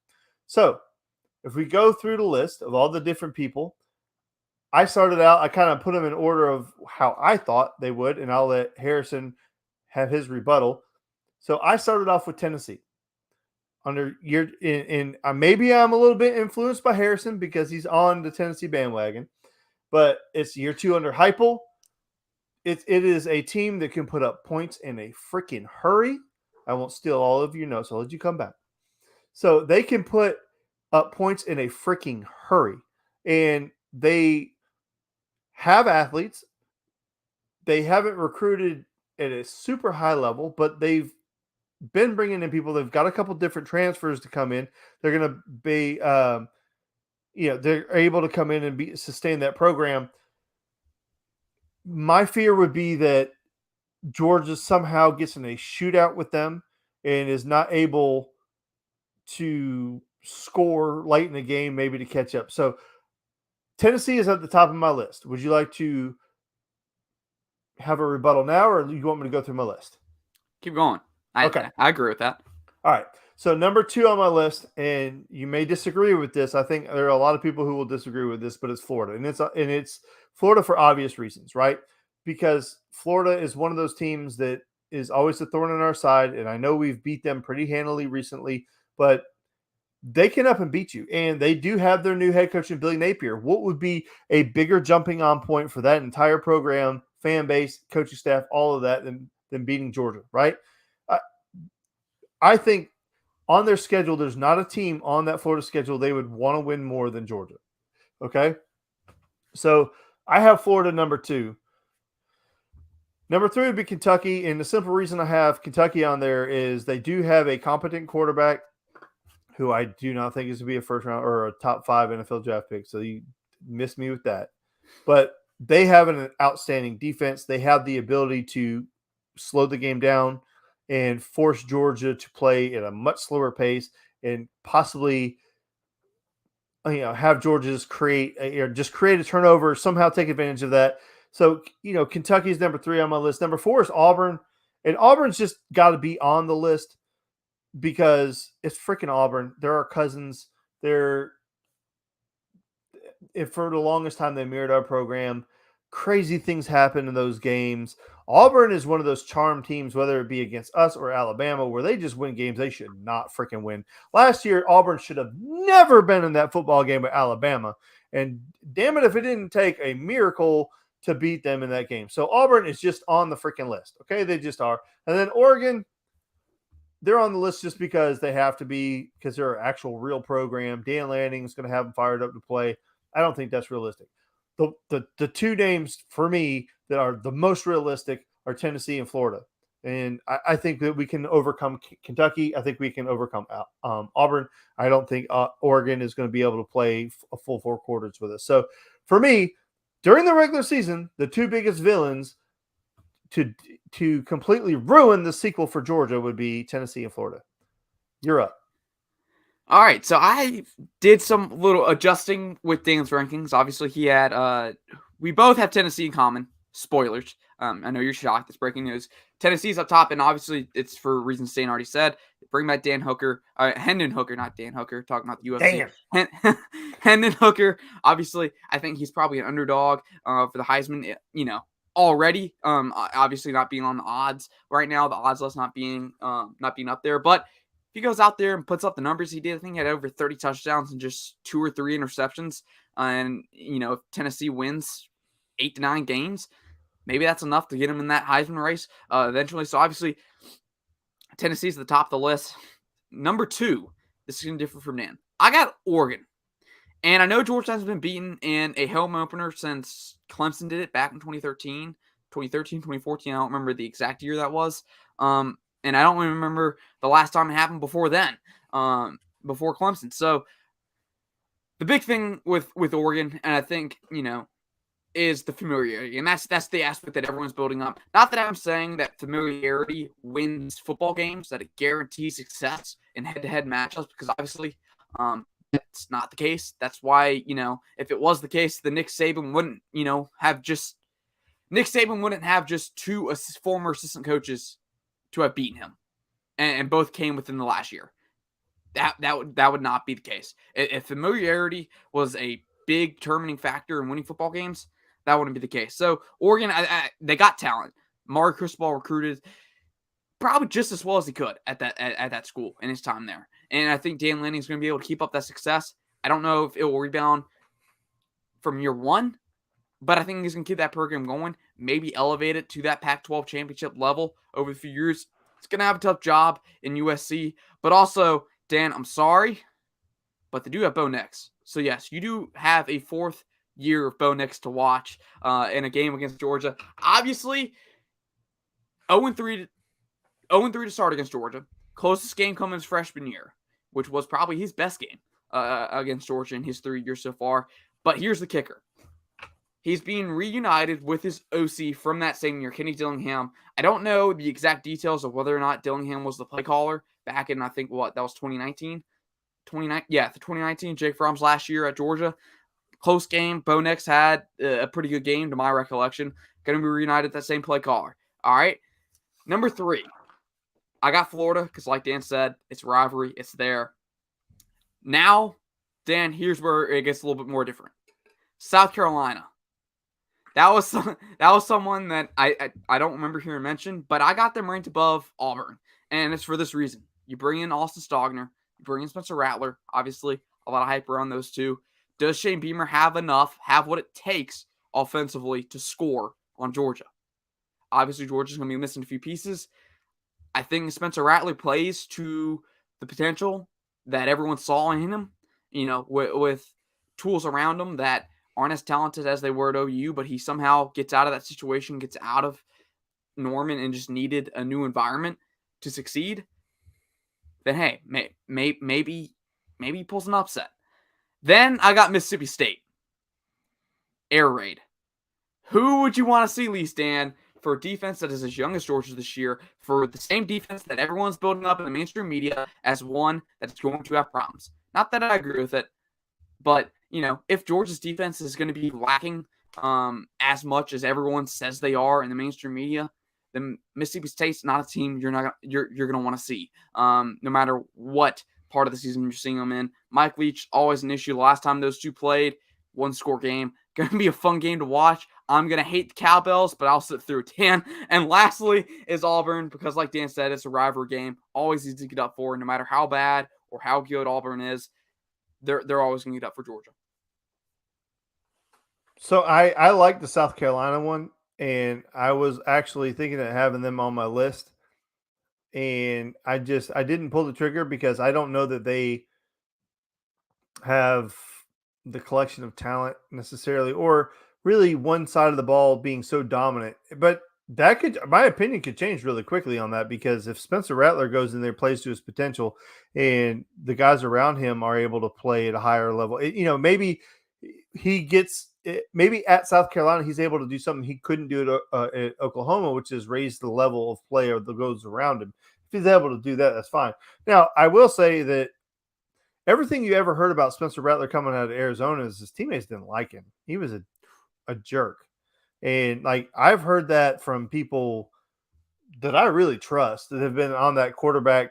So if we go through the list of all the different people, I started out, I kind of put them in order of how I thought they would, and I'll let Harrison have his rebuttal. So I started off with Tennessee. Maybe I'm a little bit influenced by Harrison because he's on the Tennessee bandwagon, but it's year 2 under Heupel. It is a team that can put up points in a freaking hurry. I won't steal all of your notes. I'll let you come back. So they can put up points in a freaking hurry, and they have athletes. They haven't recruited at a super high level, but they've been bringing in people. They've got a couple different transfers to come in. They're going to be, they're able to come in and sustain that program. My fear would be that Georgia somehow gets in a shootout with them and is not able to score late in the game, maybe to catch up. So Tennessee is at the top of my list. Would you like to have a rebuttal now, or you want me to go through my list? Keep going. Okay. I agree with that. All right. So number 2 on my list, and you may disagree with this. I think there are a lot of people who will disagree with this, but it's Florida, and it's Florida for obvious reasons, right? Because Florida is one of those teams that is always a thorn in our side, and I know we've beat them pretty handily recently, but they can up and beat you. And they do have their new head coach in Billy Napier. What would be a bigger jumping on point for that entire program, fan base, coaching staff, all of that than beating Georgia, right? I think on their schedule, there's not a team on that Florida schedule they would want to win more than Georgia. Okay? So I have Florida number 2. Number 3 would be Kentucky, and the simple reason I have Kentucky on there is they do have a competent quarterback who I do not think is to be a first round or a top 5 NFL draft pick. So you missed me with that. But they have an outstanding defense. They have the ability to slow the game down and force Georgia to play at a much slower pace and possibly have Georgia just create a turnover, somehow take advantage of that. So, Kentucky's number 3 on my list. Number 4 is Auburn. And Auburn's just got to be on the list because it's freaking Auburn. They're our cousins. For the longest time, they mirrored our program. Crazy things happen in those games. Auburn is one of those charm teams, whether it be against us or Alabama, where they just win games they should not freaking win. Last year, Auburn should have never been in that football game with Alabama. And damn it if it didn't take a miracle to beat them in that game. So Auburn is just on the freaking list. Okay, they just are. And then Oregon, they're on the list just because they have to be, because they're an actual real program. Dan Lanning is going to have them fired up to play. I don't think that's realistic. The 2 names for me that are the most realistic are Tennessee and Florida. And I think that we can overcome Kentucky. I think we can overcome Auburn. I don't think Oregon is going to be able to play a full 4 quarters with us. So for me, during the regular season, the 2 biggest villains to completely ruin the sequel for Georgia would be Tennessee and Florida. You're up. All right, so I did some little adjusting with Dan's rankings. Obviously, he had we both have Tennessee in common. Spoilers. I know you're shocked. It's breaking news. Tennessee's up top, and obviously it's for reasons Dan already said. Bring back Dan Hooker, Hendon Hooker, not Dan Hooker. Talking about the UFC. Damn. Hendon Hooker. Obviously, I think he's probably an underdog for the Heisman. Already. Obviously not being on the odds right now. The odds list not being up there, but if he goes out there and puts up the numbers he did, I think he had over 30 touchdowns and just 2 or 3 interceptions. And, if Tennessee wins 8 to 9 games, maybe that's enough to get him in that Heisman race eventually. So obviously, Tennessee's at the top of the list. Number 2, this is going to differ from Dan. I got Oregon. And I know Georgia has been beaten in a home opener since Clemson did it back in 2013, 2014. I don't remember the exact year that was. And I don't remember the last time it happened before then, before Clemson. So the big thing with Oregon, and I think, is the familiarity. And that's the aspect that everyone's building up. Not that I'm saying that familiarity wins football games, that it guarantees success in head-to-head matchups, because obviously that's not the case. That's why, if it was the case, then Nick Saban wouldn't, have just 2 former assistant coaches to have beaten him, and both came within the last year. That would not be the case. If familiarity was a big determining factor in winning football games, that wouldn't be the case. So Oregon, they got talent. Mari Cristobal recruited probably just as well as he could at that school in his time there, and I think Dan Lanning is going to be able to keep up that success. I don't know if it will rebound from year 1, but I think he's going to keep that program going, maybe elevate it to that Pac-12 championship level over the few years. It's going to have a tough job in USC. But also, Dan, I'm sorry, but they do have Bo Nix. So, yes, you do have a 4th year of Bo Nix to watch in a game against Georgia. Obviously, 0-3 to start against Georgia. Closest game coming his freshman year, which was probably his best game against Georgia in his 3 years so far. But here's the kicker. He's being reunited with his OC from that same year, Kenny Dillingham. I don't know the exact details of whether or not Dillingham was the play caller back in, I think, that was 2019? The 2019, Jake Fromm's last year at Georgia. Close game. Bo Nix had a pretty good game, to my recollection. Going to be reunited with that same play caller. All right. Number 3. I got Florida because, like Dan said, it's rivalry. It's there. Now, Dan, here's where it gets a little bit more different. South Carolina. that was someone that I don't remember hearing mentioned, but I got them ranked above Auburn, and it's for this reason. You bring in Austin Stogner, you bring in Spencer Rattler, obviously a lot of hype around those two. Does Shane Beamer have what it takes offensively to score on Georgia? Obviously, Georgia's going to be missing a few pieces. I think Spencer Rattler plays to the potential that everyone saw in him, with tools around him that aren't as talented as they were at OU, but he somehow gets out of that situation, gets out of Norman, and just needed a new environment to succeed. Then, hey, maybe he pulls an upset. Then I got Mississippi State. Air raid. Who would you want to see, Lee Stan, for a defense that is as young as Georgia this year, for the same defense that everyone's building up in the mainstream media as one that's going to have problems? Not that I agree with it, but, if Georgia's defense is going to be lacking as much as everyone says they are in the mainstream media, then Mississippi State's not a team you're going to want to see, no matter what part of the season you're seeing them in. Mike Leach, always an issue. The last time those two played, one-score game. Going to be a fun game to watch. I'm going to hate the Cowbells, but I'll sit through it, Dan. And lastly is Auburn, because like Dan said, it's a rivalry game. Always easy to get up for, no matter how bad or how good Auburn is. They're always going to get up for Georgia. So I like the South Carolina one, and I was actually thinking of having them on my list. And I didn't pull the trigger because I don't know that they have the collection of talent necessarily, or really one side of the ball being so dominant. But that my opinion could change really quickly on that, because if Spencer Rattler goes in there, plays to his potential, and the guys around him are able to play at a higher level, maybe he gets maybe at South Carolina, he's able to do something he couldn't do at Oklahoma, which is raise the level of play of the goes around him. If he's able to do that, that's fine. Now, I will say that everything you ever heard about Spencer Rattler coming out of Arizona is his teammates didn't like him. He was a jerk. And I've heard that from people that I really trust that have been on that quarterback,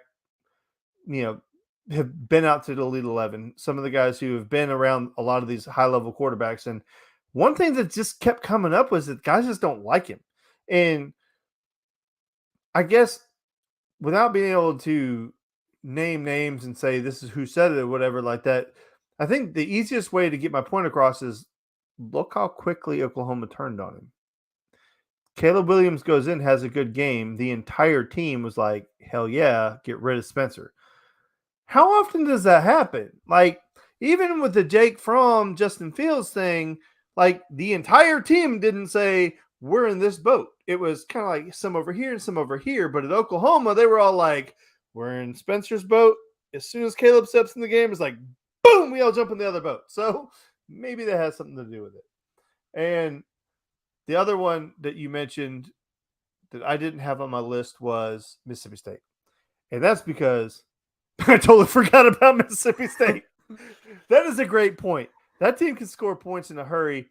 have been out to the Elite 11. Some of the guys who have been around a lot of these high level quarterbacks. And one thing that just kept coming up was that guys just don't like him. And I guess without being able to name names and say this is who said it or whatever like that, I think the easiest way to get my point across is look how quickly Oklahoma turned on him. Caleb Williams goes in, has a good game. The entire team was like, hell yeah, get rid of Spencer. How often does that happen? Even with the Jake Fromm, Justin Fields thing, the entire team didn't say, we're in this boat. It was kind of like some over here and some over here. But at Oklahoma, they were all like, we're in Spencer's boat. As soon as Caleb steps in the game, it's like, boom, we all jump in the other boat. So maybe that has something to do with it. And the other one that you mentioned that I didn't have on my list was Mississippi State. And that's because I totally forgot about Mississippi State. That is a great point. That team can score points in a hurry.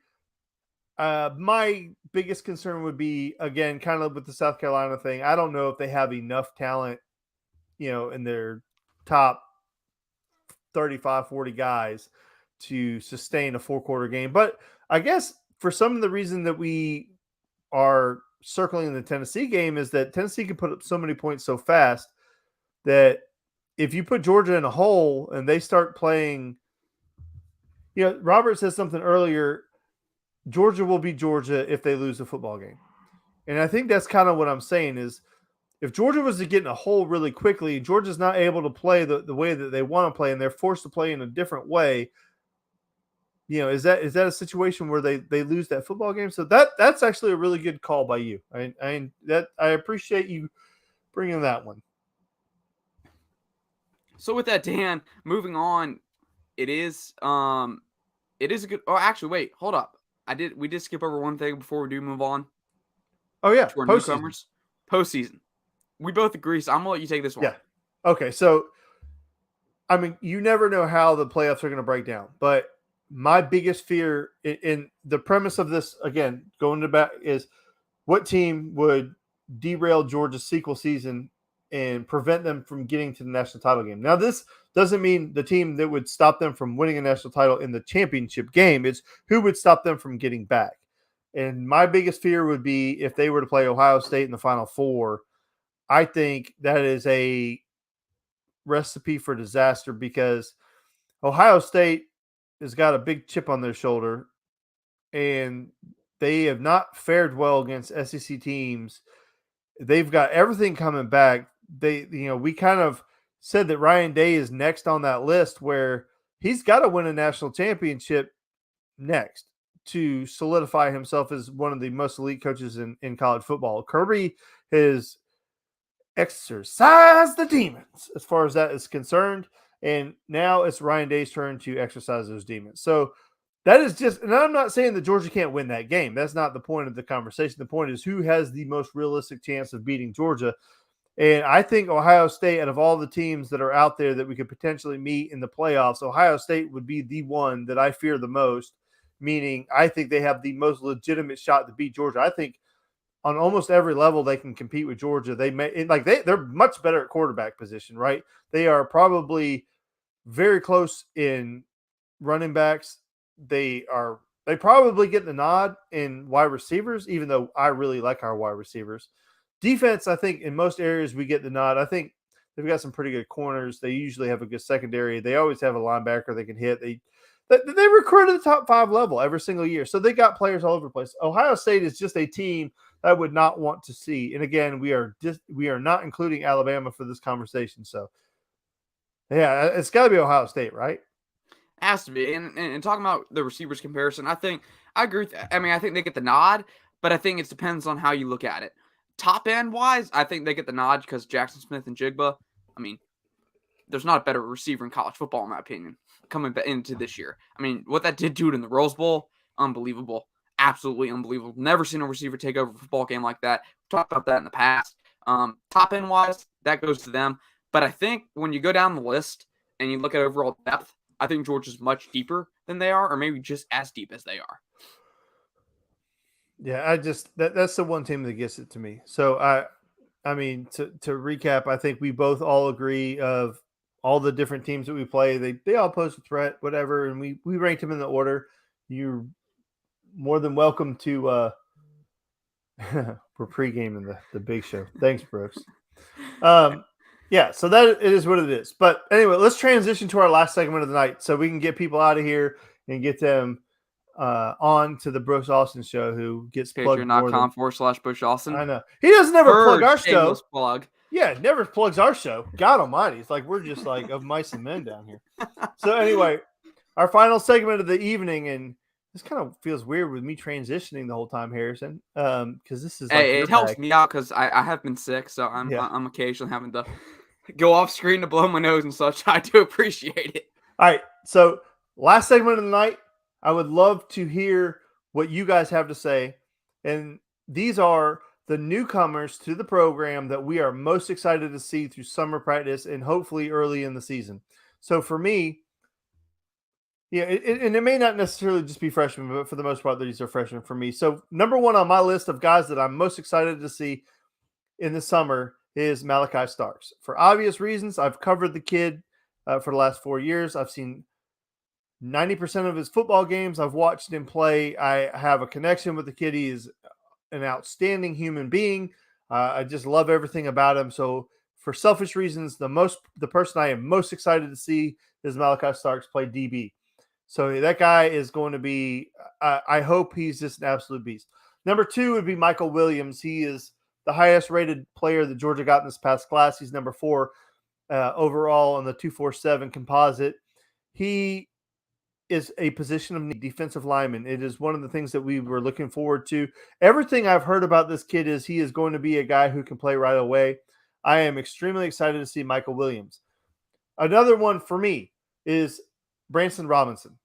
My biggest concern would be, again, kind of with the South Carolina thing. I don't know if they have enough talent, in their top 35, 40 guys to sustain a 4-quarter game. But I guess for some of the reason that we are circling the Tennessee game is that Tennessee can put up so many points so fast that if you put Georgia in a hole and they start playing, Robert said something earlier, Georgia will be Georgia if they lose the football game. And I think that's kind of what I'm saying is if Georgia was to get in a hole really quickly, Georgia's not able to play the way that they want to play, and they're forced to play in a different way. Is that a situation where they lose that football game? So that's actually a really good call by you. I appreciate you bringing that one. So with that, Dan, moving on, it is a good. Oh, actually, wait, hold up. We did skip over one thing before we do move on. Oh yeah, to our newcomers. Postseason. We both agree, so I'm gonna let you take this one. Yeah. Okay, so you never know how the playoffs are going to break down, but my biggest fear in the premise of this, again, going to back, is what team would derail Georgia's sequel season and prevent them from getting to the national title game. Now, this doesn't mean the team that would stop them from winning a national title in the championship game. It's who would stop them from getting back. And my biggest fear would be if they were to play Ohio State in the Final Four. I think that is a recipe for disaster because Ohio State has got a big chip on their shoulder, and they have not fared well against SEC teams. They've got everything coming back. We kind of said that Ryan Day is next on that list where he's got to win a national championship next to solidify himself as one of the most elite coaches in college football. Kirby has exercised the demons as far as that is concerned. And now it's Ryan Day's turn to exercise those demons. So that is just, and I'm not saying that Georgia can't win that game. That's not the point of the conversation. The point is who has the most realistic chance of beating Georgia. And I think Ohio State, out of all the teams that are out there that we could potentially meet in the playoffs, Ohio State would be the one that I fear the most, meaning I think they have the most legitimate shot to beat Georgia. I think on almost every level they can compete with Georgia. They're much better at quarterback position, right? They are probably very close in running backs. They probably get the nod in wide receivers, even though I really like our wide receivers. Defense, I think in most areas we get the nod. I think they've got some pretty good corners. They usually have a good secondary. They always have a linebacker they can hit. They recruit at the top 5 level every single year. So they got players all over the place. Ohio State is just a team I would not want to see. And again, we are not including Alabama for this conversation. So yeah, it's got to be Ohio State, right? Has to be. And talking about the receivers comparison, I agree with that. I mean, I think they get the nod, but I think it depends on how you look at it. Top end wise, I think they get the nod because Jackson Smith and Jigba, I mean, there's not a better receiver in college football, in my opinion, coming into this year. I mean, what that did to it in the Rose Bowl, unbelievable. Absolutely unbelievable. Never seen a receiver take over a football game like that. We've talked about that in the past. Top end wise, that goes to them. But I think when you go down the list and you look at overall depth, I think Georgia's much deeper than they are, or maybe just as deep as they are. Yeah, that's the one team that gets it to me. So I mean, to recap, I think we both all agree of all the different teams that we play. They all pose a threat, whatever, and we ranked them in the order. You're more than welcome to. We're pre-gaming the big show. Thanks, Brooks. Yeah, so that it is what it is. But anyway, let's transition to our last segment of the night so we can get people out of here and get them on to the Brooks Austin show, who gets plugged more than Patreon.com/Bush Austin. I know. He doesn't ever plug our show. Plug. Yeah, never plugs our show. God almighty. It's like we're just like of mice and men down here. So anyway, our final segment of the evening, and this kind of feels weird with me transitioning the whole time, Harrison, because this is like it helps me out because I have been sick, so I'm occasionally having to go off screen to blow my nose and such. I do appreciate it. All right, so last segment of the night, I would love to hear what you guys have to say, and these are the newcomers to the program that we are most excited to see through summer practice and hopefully early in the season. So for me, yeah, and it may not necessarily just be freshmen, but for the most part, these are freshmen for me. So number one on my list of guys that I'm most excited to see in the summer is Malachi Starks. For obvious reasons, I've covered the kid for the last 4 years. I've seen 90% of his football games. I've watched him play. I have a connection with the kid. He is an outstanding human being. I just love everything about him. So for selfish reasons, the person I am most excited to see is Malachi Starks play DB. So that guy is going to be, I hope he's just an absolute beast. Number 2 would be Michael Williams. He is the highest rated player that Georgia got in this past class. He's number 4 overall on the 247 composite. He is a position of need, defensive lineman. It is one of the things that we were looking forward to. Everything I've heard about this kid is he is going to be a guy who can play right away. I am extremely excited to see Michael Williams. Another one for me is Branson Robinson.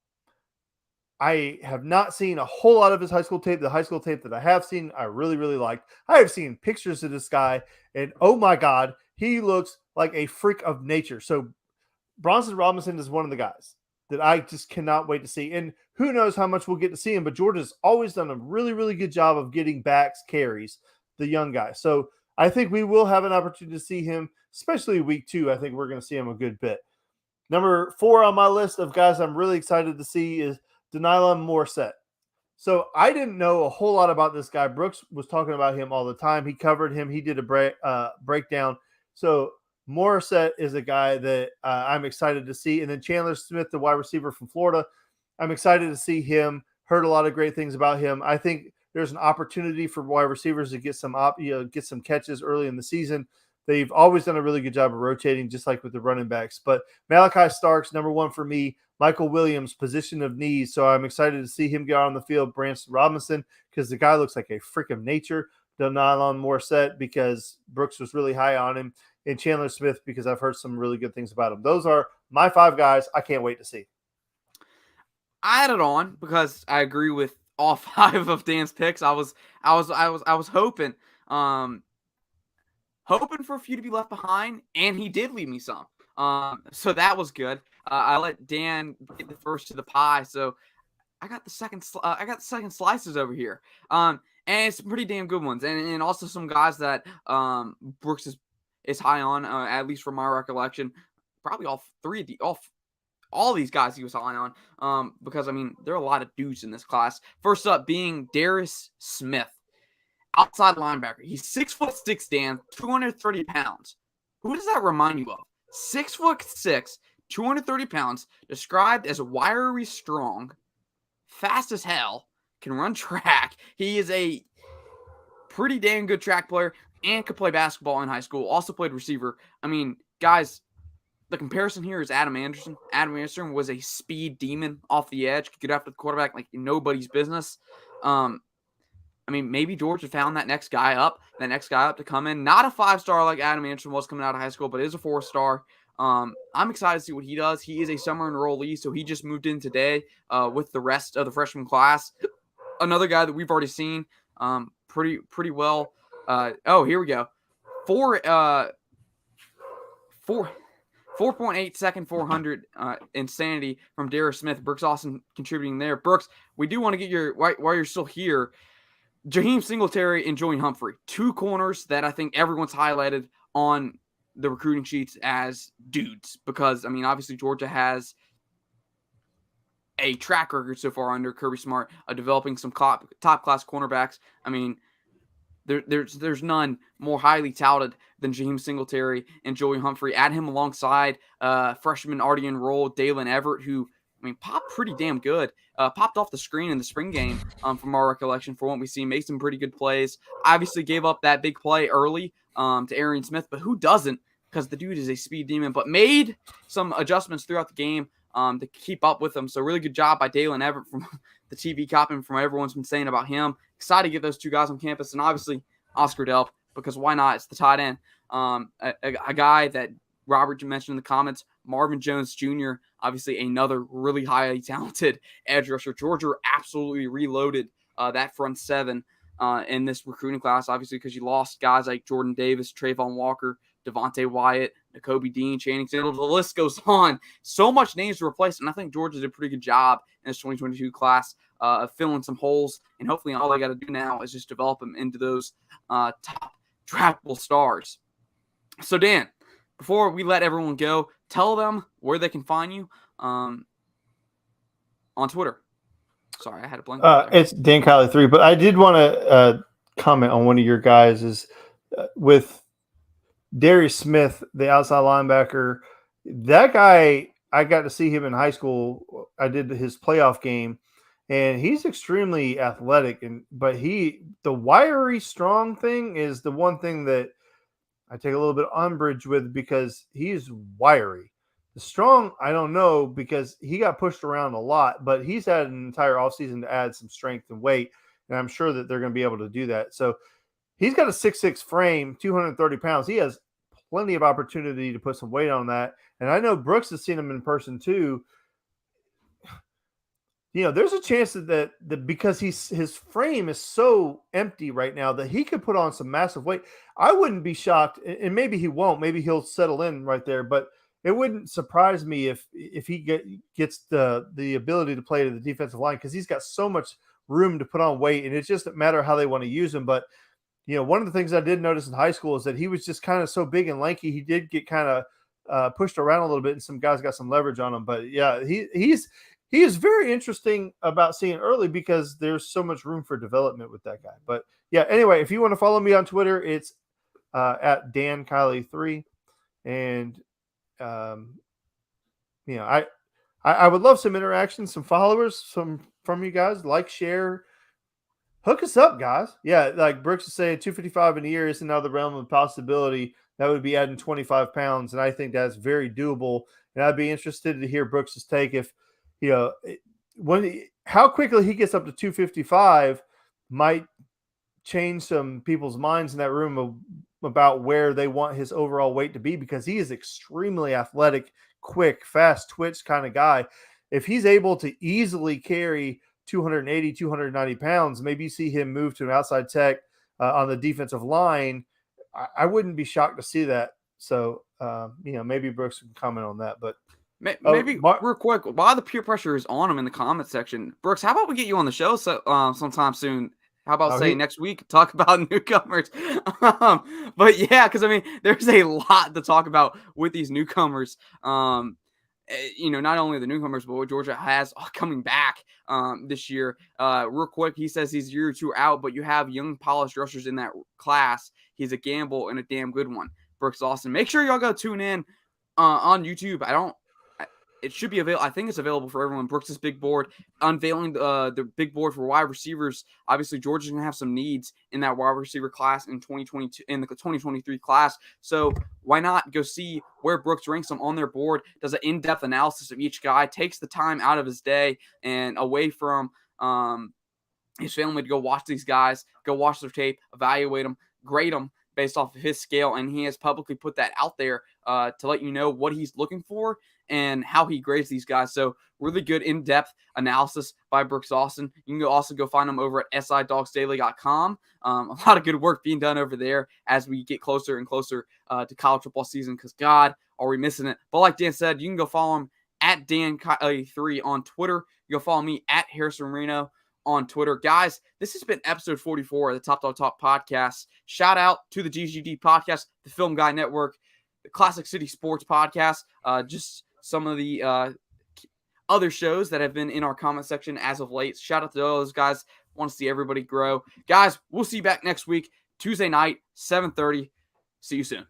I have not seen a whole lot of his high school tape. The high school tape that I have seen, I really, really liked. I have seen pictures of this guy, and oh my God, he looks like a freak of nature. So Branson Robinson is one of the guys that I just cannot wait to see. And who knows how much we'll get to see him, but Georgia's always done a really, really good job of getting backs carries, the young guy. So I think we will have an opportunity to see him, especially week 2. I think we're going to see him a good bit. Number 4 on my list of guys I'm really excited to see is Denylon Morissette. So I didn't know a whole lot about this guy. Brooks was talking about him all the time. He covered him. He did a breakdown. So Morissette is a guy that I'm excited to see. And then Chandler Smith, the wide receiver from Florida, I'm excited to see him. Heard a lot of great things about him. I think there's an opportunity for wide receivers to get some catches early in the season. They've always done a really good job of rotating, just like with the running backs. But Malachi Starks, number one for me. Michael Williams, position of need. So I'm excited to see him get out on the field. Branson Robinson, because the guy looks like a freak of nature. Donalon Morissette, because Brooks was really high on him. And Chandler Smith, because I've heard some really good things about him. Those are my 5 guys I can't wait to see. I added on because I agree with all 5 of Dan's picks. I was hoping for a few to be left behind, and he did leave me some. So that was good. I let Dan get the first to the pie, so I got the second. I got the second slices over here. And it's some pretty damn good ones, and also some guys that Brooks is high on, at least from my recollection. Probably all these guys he was high on, because I mean there are a lot of dudes in this class. First up being Darris Smith, outside linebacker. He's 6'6", Dan, 230 pounds. Who does that remind you of? 6'6", 230 pounds, described as wiry strong, fast as hell, can run track. He is a pretty damn good track player and could play basketball in high school. Also played receiver. I mean, guys, the comparison here is Adam Anderson. Adam Anderson was a speed demon off the edge, could get after the quarterback like nobody's business. I mean, maybe Georgia found that next guy up to come in. Not a 5-star like Adam Anderson was coming out of high school, but is a 4-star. I'm excited to see what he does. He is a summer enrollee, so he just moved in today with the rest of the freshman class. Another guy that we've already seen pretty well. Here we go. 4.8 second 400 insanity from Darris Smith. Brooks Austin contributing there. Brooks, we do want to get while you're still here, Jaheim Singletary and Joey Humphrey, 2 corners that I think everyone's highlighted on the recruiting sheets as dudes, because I mean obviously Georgia has a track record so far under Kirby Smart of developing some top class cornerbacks. I mean there's none more highly touted than Jaheim Singletary and Joey Humphrey. Add him alongside freshman already enrolled Dalen Everett, who popped pretty damn good. Popped off the screen in the spring game from our recollection for what we see. Made some pretty good plays. Obviously gave up that big play early to Arian Smith, but who doesn't? Because the dude is a speed demon, but made some adjustments throughout the game to keep up with him. So really good job by Dalen Everett from the TV copy, from everyone's been saying about him. Excited to get those 2 guys on campus, and obviously Oscar Delp, because why not? It's the tight end. A guy that Robert mentioned in the comments, Marvin Jones Jr., obviously another really highly talented edge rusher. Georgia absolutely reloaded that front 7 in this recruiting class, obviously because you lost guys like Jordan Davis, Trayvon Walker, Devontae Wyatt, Nakobe Dean, Channing Sanders. The list goes on. So much names to replace, and I think Georgia did a pretty good job in this 2022 class of filling some holes, and hopefully all they got to do now is just develop them into those top draftable stars. So, Dan, before we let everyone go, tell them where they can find you on Twitter. Sorry, I had a blank. It's Dan Kiley 3, but I did want to comment on one of your guys is with Darris Smith, the outside linebacker. That guy, I got to see him in high school. I did his playoff game, and he's extremely athletic. But the wiry strong thing is the one thing that I take a little bit of umbrage with, because he's wiry. The strong, I don't know, because he got pushed around a lot, but he's had an entire offseason to add some strength and weight, and I'm sure that they're going to be able to do that. So he's got a 6'6" frame, 230 pounds. He has plenty of opportunity to put some weight on that. And I know Brooks has seen him in person too. You know, there's a chance that because his frame is so empty right now that he could put on some massive weight. I wouldn't be shocked, and maybe he won't. Maybe he'll settle in right there, but it wouldn't surprise me if he gets the ability to play to the defensive line, because he's got so much room to put on weight, and it's just a matter of how they want to use him. But you know, one of the things I did notice in high school is that he was just kind of so big and lanky. He did get kind of pushed around a little bit, and some guys got some leverage on him. But yeah, he's he is very interesting about seeing early because there's so much room for development with that guy. But yeah, anyway, if you want to follow me on Twitter, it's at Dan Kiley 3. And, I would love some interaction, some followers, from you guys. Like, share, hook us up, guys. Yeah, like Brooks is saying, 255 in a year isn't out of the realm of possibility. That would be adding 25 pounds, and I think that's very doable. And I'd be interested to hear Brooks's take if, how quickly he gets up to 255 might change some people's minds in that room about where they want his overall weight to be, because he is extremely athletic, quick, fast twitch kind of guy. If he's able to easily carry 280, 290 pounds, maybe you see him move to an outside tech on the defensive line. I wouldn't be shocked to see that. So, maybe Brooks can comment on that. But maybe real quick, while the peer pressure is on him in the comment section, Brooks, how about we get you on the show sometime soon? How about next week, talk about newcomers? But yeah, because I mean, there's a lot to talk about with these newcomers. Not only the newcomers, but what Georgia has coming back this year. Real quick, he says he's a year or two out, but you have young polished rushers in that class. He's a gamble and a damn good one. Brooks Austin. Make sure y'all go tune in on YouTube. It should be available. I think it's available for everyone. Brooks's big board, unveiling the big board for wide receivers. Obviously, Georgia's going to have some needs in that wide receiver class in 2022, in the 2023 class. So why not go see where Brooks ranks them on their board, does an in-depth analysis of each guy, takes the time out of his day and away from his family to go watch these guys, go watch their tape, evaluate them, grade them based off of his scale. And he has publicly put that out there to let you know what he's looking for and how he grades these guys. So really good in-depth analysis by Brooks Austin. You can also go find him over at sidogsdaily.com. A lot of good work being done over there as we get closer and closer to college football season, because God, are we missing it. But like Dan said, you can go follow him at Dan Kiley 3 on Twitter. You can follow me at Harrison Reno on Twitter. Guys, this has been episode 44 of the Top Dog Talk podcast. Shout out to the GGD podcast, the Film Guy Network, the Classic City Sports podcast, just some of the other shows that have been in our comment section as of late. Shout out to those guys. Want to see everybody grow. Guys, we'll see you back next week, Tuesday night, 7:30. See you soon.